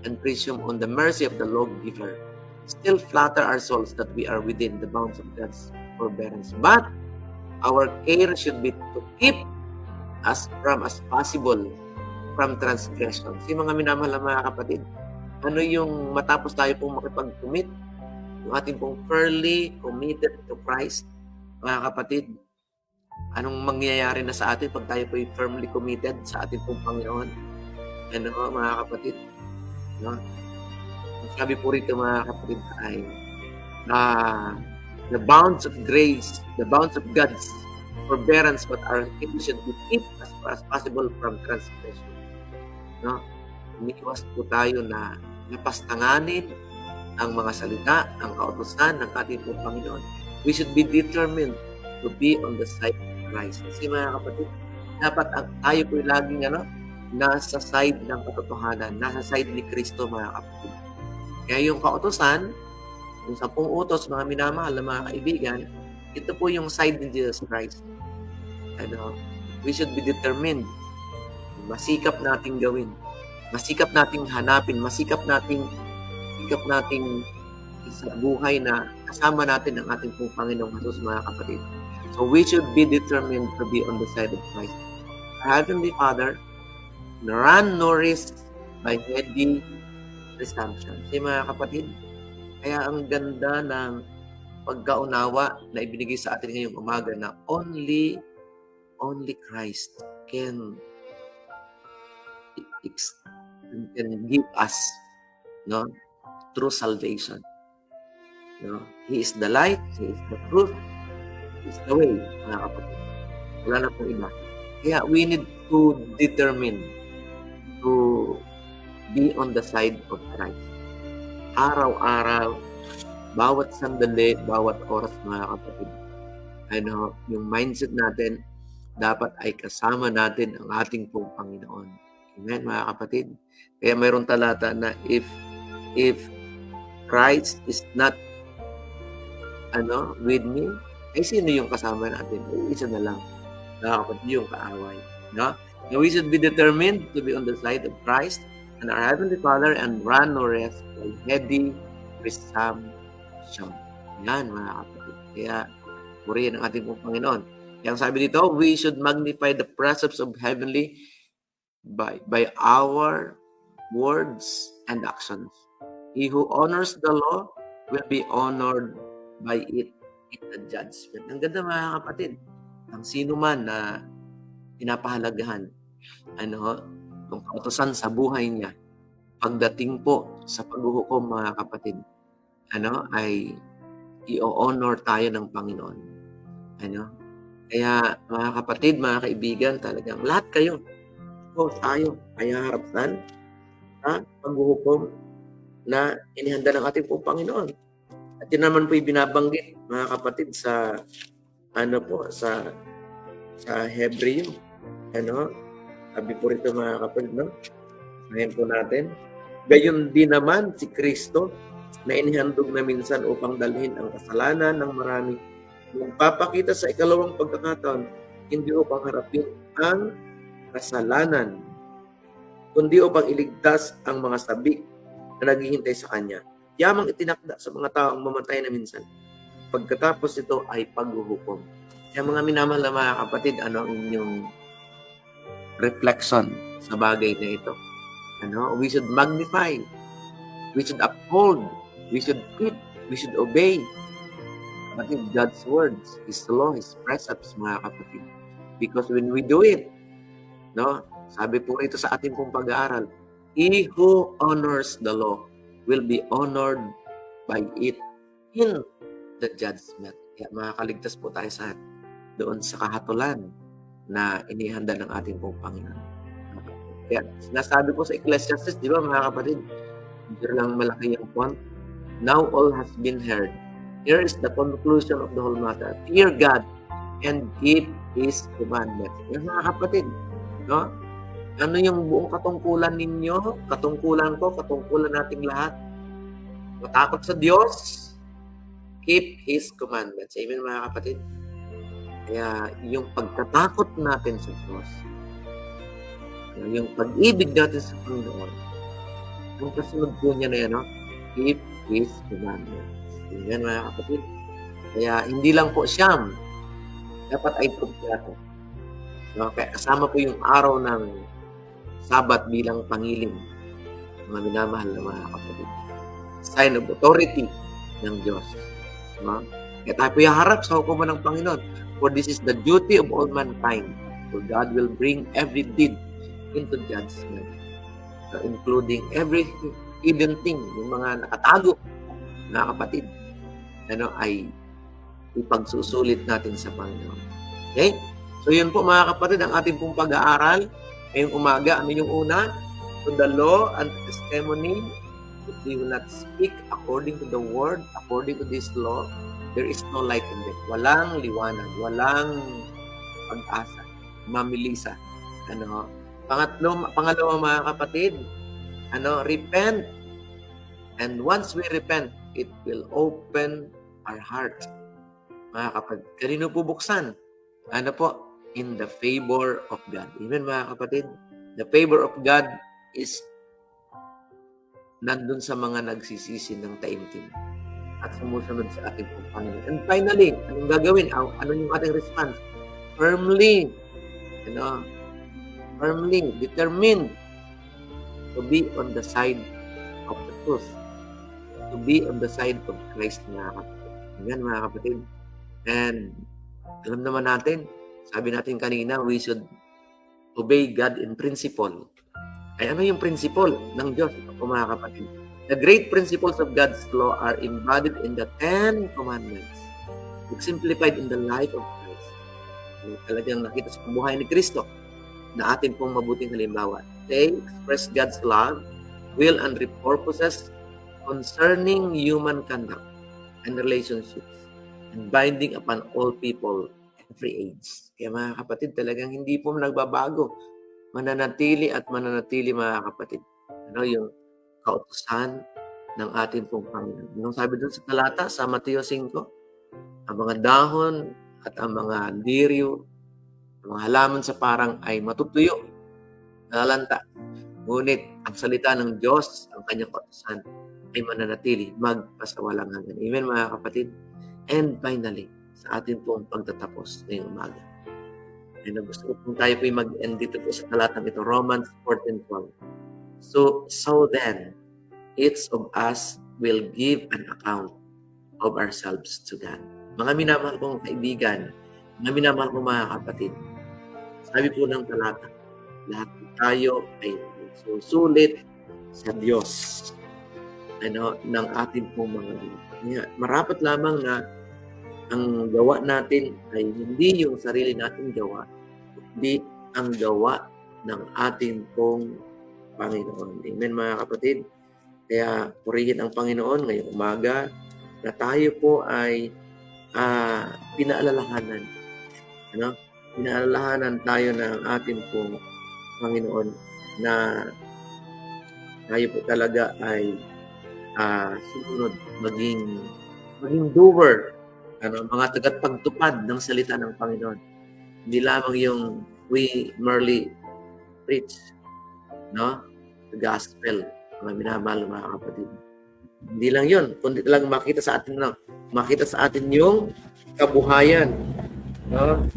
and presume on the mercy of the lawgiver. Still flatter our souls that we are within the bounds of God's forbearance. But our care should be to keep as possible from transgression. Si mga minamahal na mga kapatid, ano yung matapos tayo pong makipag-commit? Yung ating pong firmly committed to Christ, mga kapatid, anong mangyayari na sa atin pag tayo po firmly committed sa ating pong Panginoon? Mga kapatid, no? Sabi po rito, mga kapatid, ay the bounds of grace, the bounds of God's forbearance, but our care should be kept as far as possible from transgression. No? Umiiwas po tayo na napastanganin ang mga salita, ang kautusan ng ating pong Panginoon. We should be determined to be on the side of Christ. Kasi, mga kapatid, dapat tayo po laging nasa side ng katotohanan, nasa side ni Kristo, mga kapatid. Kaya yung kautusan, yung 10 utos, mga minamahal na mga kaibigan, ito po yung side ni Jesus Christ. We should be determined. Masikap nating gawin. Masikap nating hanapin. Masikap nating sa buhay na kasama natin ang ating pong Panginoong Jesus, mga kapatid. So we should be determined to be on the side of Christ. Our Heavenly Father, run no risk by heady presumption. Si mga kapatid, kaya ang ganda ng pagkaunawa na ibinigay sa atin ngayong umaga na only Christ can give us true salvation. He is the light, He is the truth, He is the way, mga kapatid. Wala na pong iba. Kaya we need to determine to be on the side of Christ. Araw-araw, bawat sandali, bawat oras, mga kapatid. Yung mindset natin, dapat ay kasama natin ang ating pong Panginoon. Amen, mga kapatid. Kaya mayroong talata na if Christ is not with me, ay sino yung kasama natin? Ay, isa na lang. Mga kapatid, yung kaaway. No? So we should be determined to be on the side of Christ and our Heavenly Father and run no rest by heady presumption. Yan, mga kapatid. Kaya, purihin ang ating pong Panginoon. Kaya sabi dito, we should magnify the presence of heavenly by our words and actions. He who honors the law will be honored by it in the judgment. Ang ganda, mga kapatid. Ang sino man na pinapahalagahan kung kautusan sa buhay niya, pagdating po sa paghuhukom, mga kapatid, ay i-honor tayo ng Panginoon. Kaya, mga kapatid, mga kaibigan, talagang lahat kayo, tayo ay haharaptan sa paghuhukom na inihanda ng ating pong Panginoon. At yun naman po yung binabanggit, mga kapatid, sa Hebreo. Sabi po rito, mga kapatid, ngayon po natin. Gayon din naman si Kristo na inihandog na minsan upang dalhin ang kasalanan ng marami. Magpapakita sa ikalawang pagkakataon, hindi upang harapin ang kasalanan, kundi upang iligtas ang mga sabik na naghihintay sa Kanya. Yamang itinakda sa mga taong mamatay na minsan. Pagkatapos ito ay paghuhukom. Kaya mga minamahal na mga kapatid, ano ang inyong reflection sa bagay na ito? We should magnify, we should uphold, we should keep, we should obey. Kapatid, God's words, His law, His precepts, mga kapatid. Because when we do it, sabi po rito sa ating pong pag-aaral, he who honors the law will be honored by it in the judgment. Kaya makakaligtas po tayo doon sa kahatulan na inihanda ng ating pong Panginoon. Kaya sinasabi po sa Ecclesiastes, di ba mga kapatid, hindi lang malaki yung font. Now all has been heard. Here is the conclusion of the whole matter. Fear God and keep His commandments. Yan mga kapatid, ano yung buong katungkulan ninyo, katungkulan ko, katungkulan nating lahat? Matakot sa Diyos, keep His commandments. Amen mga kapatid? Kaya yung pagkatakot natin sa Diyos, yung pag-ibig natin sa Panginoon, yung kasunod po niya na yan, keep His commandments. Yan mga kapatid. Kaya hindi lang po siyam, dapat ay kumpleto. Kaya kasama po yung araw ng Sabat bilang pangiling, mga minamahal na mga kapatid. Sign of authority ng Diyos. Kaya tayo po iharap sa hukuman ng Panginoon. For this is the duty of all mankind. For God will bring every deed into judgment, including every hidden thing, yung mga nakatago na kapatid, ay ipagsusulit natin sa Panginoon. Okay? So yun po mga kapatid, ang ating pong pag-aaral ngayong umaga. Ano yung una? To the law and testimony, if we will not speak according to the word, according to this law, there is no light in them. Walang liwanag, walang pag-asa, mamilisa. Pangalawa mga kapatid, repent. And once we repent, it will open our heart. Mga kapatid, kanino po buksan? In the favor of God. Amen mga kapatid? The favor of God is nandun sa mga nagsisisi ng taimtim at sumusunod sa ating Panginoon. And finally, anong gagawin? Ano yung ating response? Firmly, determined to be on the side of the truth. To be on the side of Christ, mga kapatid. Ayan, mga kapatid. And alam naman natin, sabi natin kanina, we should obey God in principle. Ay ano yung principle ng Diyos, mga kapatid? The great principles of God's law are embodied in the 10 Commandments, exemplified in the life of Christ. Talagang nakita sa buhay ni Kristo na ating pong mabuting halimbawa. They express God's love, will, and purposes concerning human conduct and relationships, and binding upon all people, every age. Kaya mga kapatid, talagang hindi po nagbabago. Mananatili at mananatili, mga kapatid. Yung kautusan ng ating pong Panginoon. Anong sabi doon sa talata sa Mateo 5? Ang mga dahon at ang mga liryo, ang mga halaman sa parang ay matutuyo, nalalanta. Ngunit ang salita ng Diyos, ang kanyang kautusan, ay mananatili, magpasawalang hanggan. Amen mga kapatid? And finally, sa ating pong pagtatapos ngayong umaga. And gusto ko pong tayo po mag-end dito po sa talatang ito, Romans 14:12. So then, each of us will give an account of ourselves to God. Mga minamahal kong kaibigan, mga minamahal kong mga kapatid, sabi po ng talata, lahat tayo ay susulit sa Diyos ng ating pong mga liwa. Marapat lamang na ang gawa natin ay hindi yung sarili nating gawa, kundi ang gawa ng ating pong Panginoon. Amen mga kapatid? Kaya purihin ang Panginoon ngayong umaga. na tayo po ay pinaalalahanan. Ano? Pinaalalahanan tayo ng ating pong Panginoon na tayo po talaga ay sumunod, maging doer, mga tagapagtupad ng salita ng Panginoon. Hindi lamang yung we merely preach, no? The gospel, mga minamahal mga kapatid. Hindi lang yun, kundi talagang makita sa atin yung kabuhayan, no?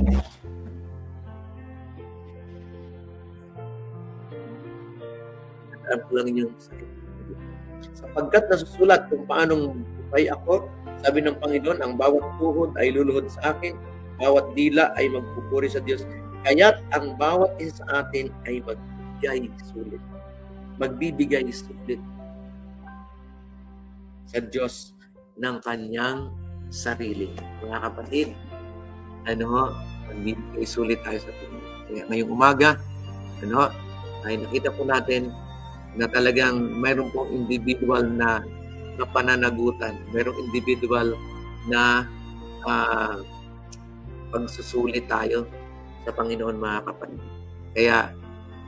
Alam ko lang yung sakit. Sapagkat nasusulat kung paanong buhay ako, sabi ng Panginoon, ang bawat tuhod ay luluhod sa akin, bawat dila ay magpupuri sa Diyos. Kaya't ang bawat isa sa atin ay magbibigay sulit sa Diyos ng kanyang sarili. Mga kapatid, magbibigay sulit tayo sa Panginoon. Kaya ngayong umaga, ay nakita po natin na talagang mayroon pong individual na pananagutan, mayroong individual na pagsusulit tayo sa Panginoon, mga kapatid. Kaya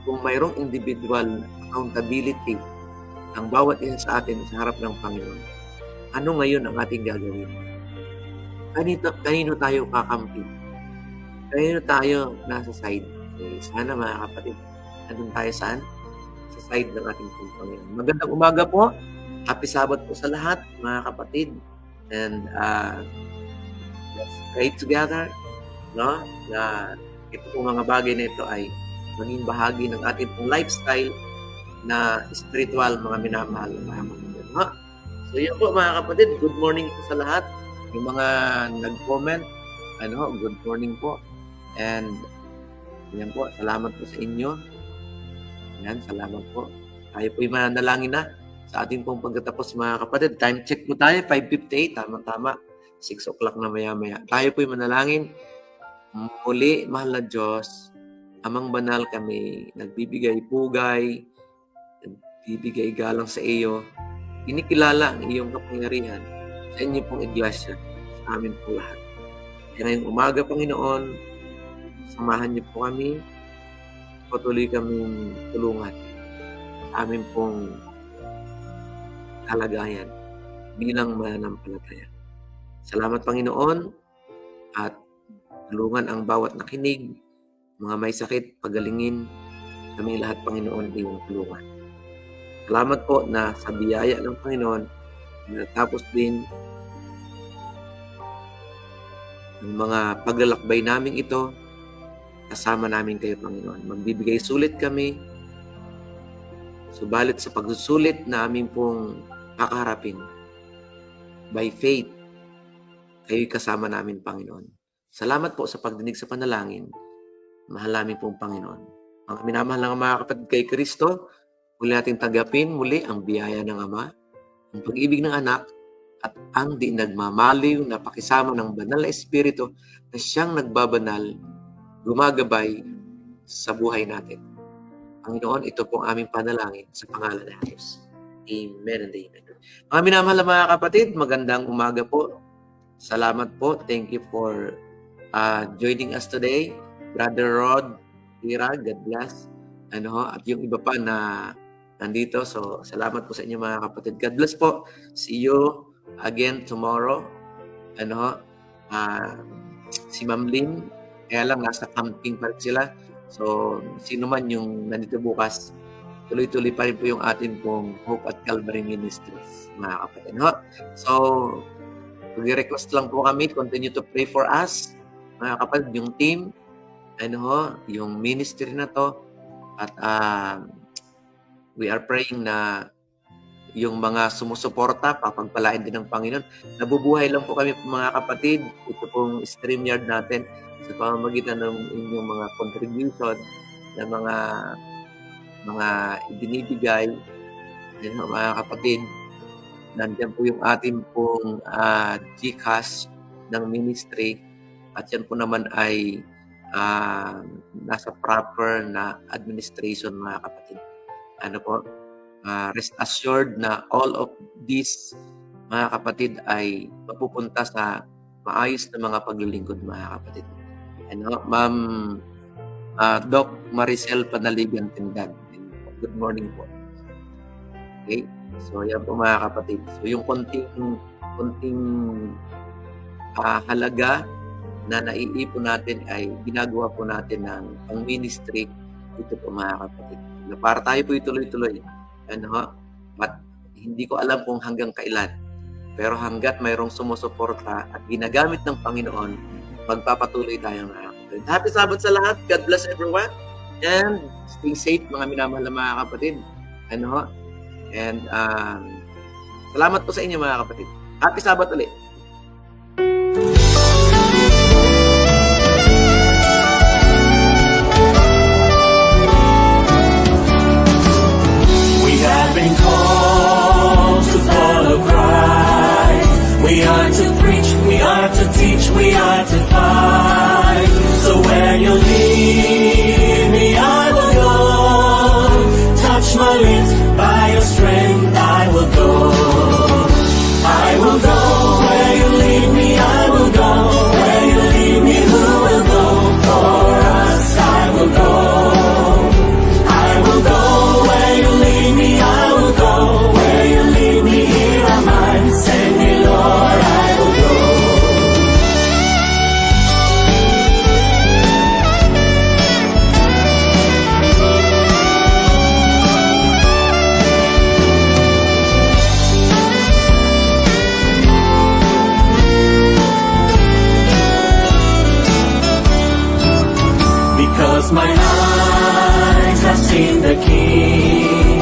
kung mayroong individual accountability ang bawat isa sa atin sa harap ng Panginoon, ano ngayon ang ating gagawin? Kanino tayo kakampi? Kanino tayo nasa side? Sana mga kapatid, nandun tayo saan? Sa side ng ating Panginoon. Magandang umaga po. Happy Sabbath po sa lahat, mga kapatid. And let's pray together, no? Na ito pong mga bagay na ito ay maging bahagi ng ating pong lifestyle na spiritual, mga minamahal ng mga kapatid. No? So yun po, mga kapatid. Good morning po sa lahat. Yung mga nag-comment, good morning po. And yan po, salamat po sa inyo. Yan, salamat po. Tayo po'y mananalangin na sa ating pong pagkatapos, mga kapatid. Time check po tayo, 5:58. Tama-tama. 6 o'clock na maya-maya. Tayo po'y manalangin. Muli, mahal na Diyos, Amang banal, kami nagbibigay pugay, nagbibigay galang sa iyo. Inikilala ang iyong kapangyarihan sa inyo pong iglesia, sa amin po lahat. Kaya ngayong umaga, Panginoon, samahan niyo po kami, patuloy kaming tulungan sa amin pong kalagayan bilang mananampalataya. Salamat, Panginoon, at tulungan ang bawat nakinig, mga may sakit, pagalingin, kami lahat, Panginoon, iyong tulungan. Salamat po na sa biyaya ng Panginoon, natapos din ang mga paglalakbay namin ito, kasama namin kayo, Panginoon. Magbibigay sulit kami, subalit sa pagsusulit na amin pong kakaharapin, by faith, kayo'y kasama namin, Panginoon. Salamat po sa pagdinig sa panalangin. Mahal namin pong Panginoon. Mga minamahal ng mga kapatid kay Kristo, muli natin tanggapin muli ang biyaya ng Ama, ang pag-ibig ng Anak, at ang di nagmamaliw na pakisama ng Banal na Espiritu na siyang nagbabanal, gumagabay sa buhay natin. Panginoon, ito pong aming panalangin sa pangalan ng Jesus. Amen and amen. Mga minamahal ng mga kapatid, magandang umaga po. Salamat po. Thank you for joining us today. Brother Rod, Ira, God bless. At yung iba pa na nandito. So, salamat po sa inyo, mga kapatid. God bless po. See you again tomorrow. Si Ma'am Lynn, kaya lang nasa camping pa rin sila. So, sino man yung nandito bukas, tuloy-tuloy pa rin po yung atin pong Hope at Calvary Ministries, mga kapatid. So, request lang po kami, continue to pray for us, mga kapatid, yung team, yung ministry na to, at we are praying na yung mga sumusuporta, papagpalain din ng Panginoon. Nabubuhay lang po kami, mga kapatid. Ito pong StreamYard natin sa pamamagitan ng inyong mga contribution na mga ibinibigay. Mga kapatid, nandiyan po yung ating pong GCash ng ministry, at yan po naman ay nasa proper na administration, mga kapatid. Rest assured na all of these mga kapatid, ay mapupunta sa maayos na mga paglilingkod, mga kapatid. Ano, Ma'am Doc Maricel Panaligan Tindan. Good morning po. Okay? So, yan po mga kapatid. So, yung konting halaga na naiipon natin ay ginagawa po natin ng pang-ministry dito po mga kapatid. Na para tayo po ituloy-tuloy. Ano, but hindi ko alam kung hanggang kailan. Pero hanggat mayroong sumusuporta at ginagamit ng Panginoon, magpapatuloy tayo mga kapatid. Happy Sabbath sa lahat. God bless everyone. And stay safe mga minamahal na mga kapatid. Ano, and salamat po sa inyo mga kapatid. Happy Sabbath ulit. We have been called to follow Christ. We are to preach, we are to teach, we are to fight. So where you lead me, I will go. Touch my lips, by your strength I will go. I will go where you lead me, I will go. Where you lead me, who will go? For us I will go. I will go where you lead me, I will go. Where you lead me, here am I. Send me, Lord, I will go. Because my eyes have seen the King,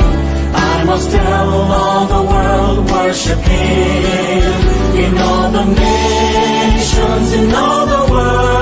I must tell all the world, worship Him. In all the nations, in all the world,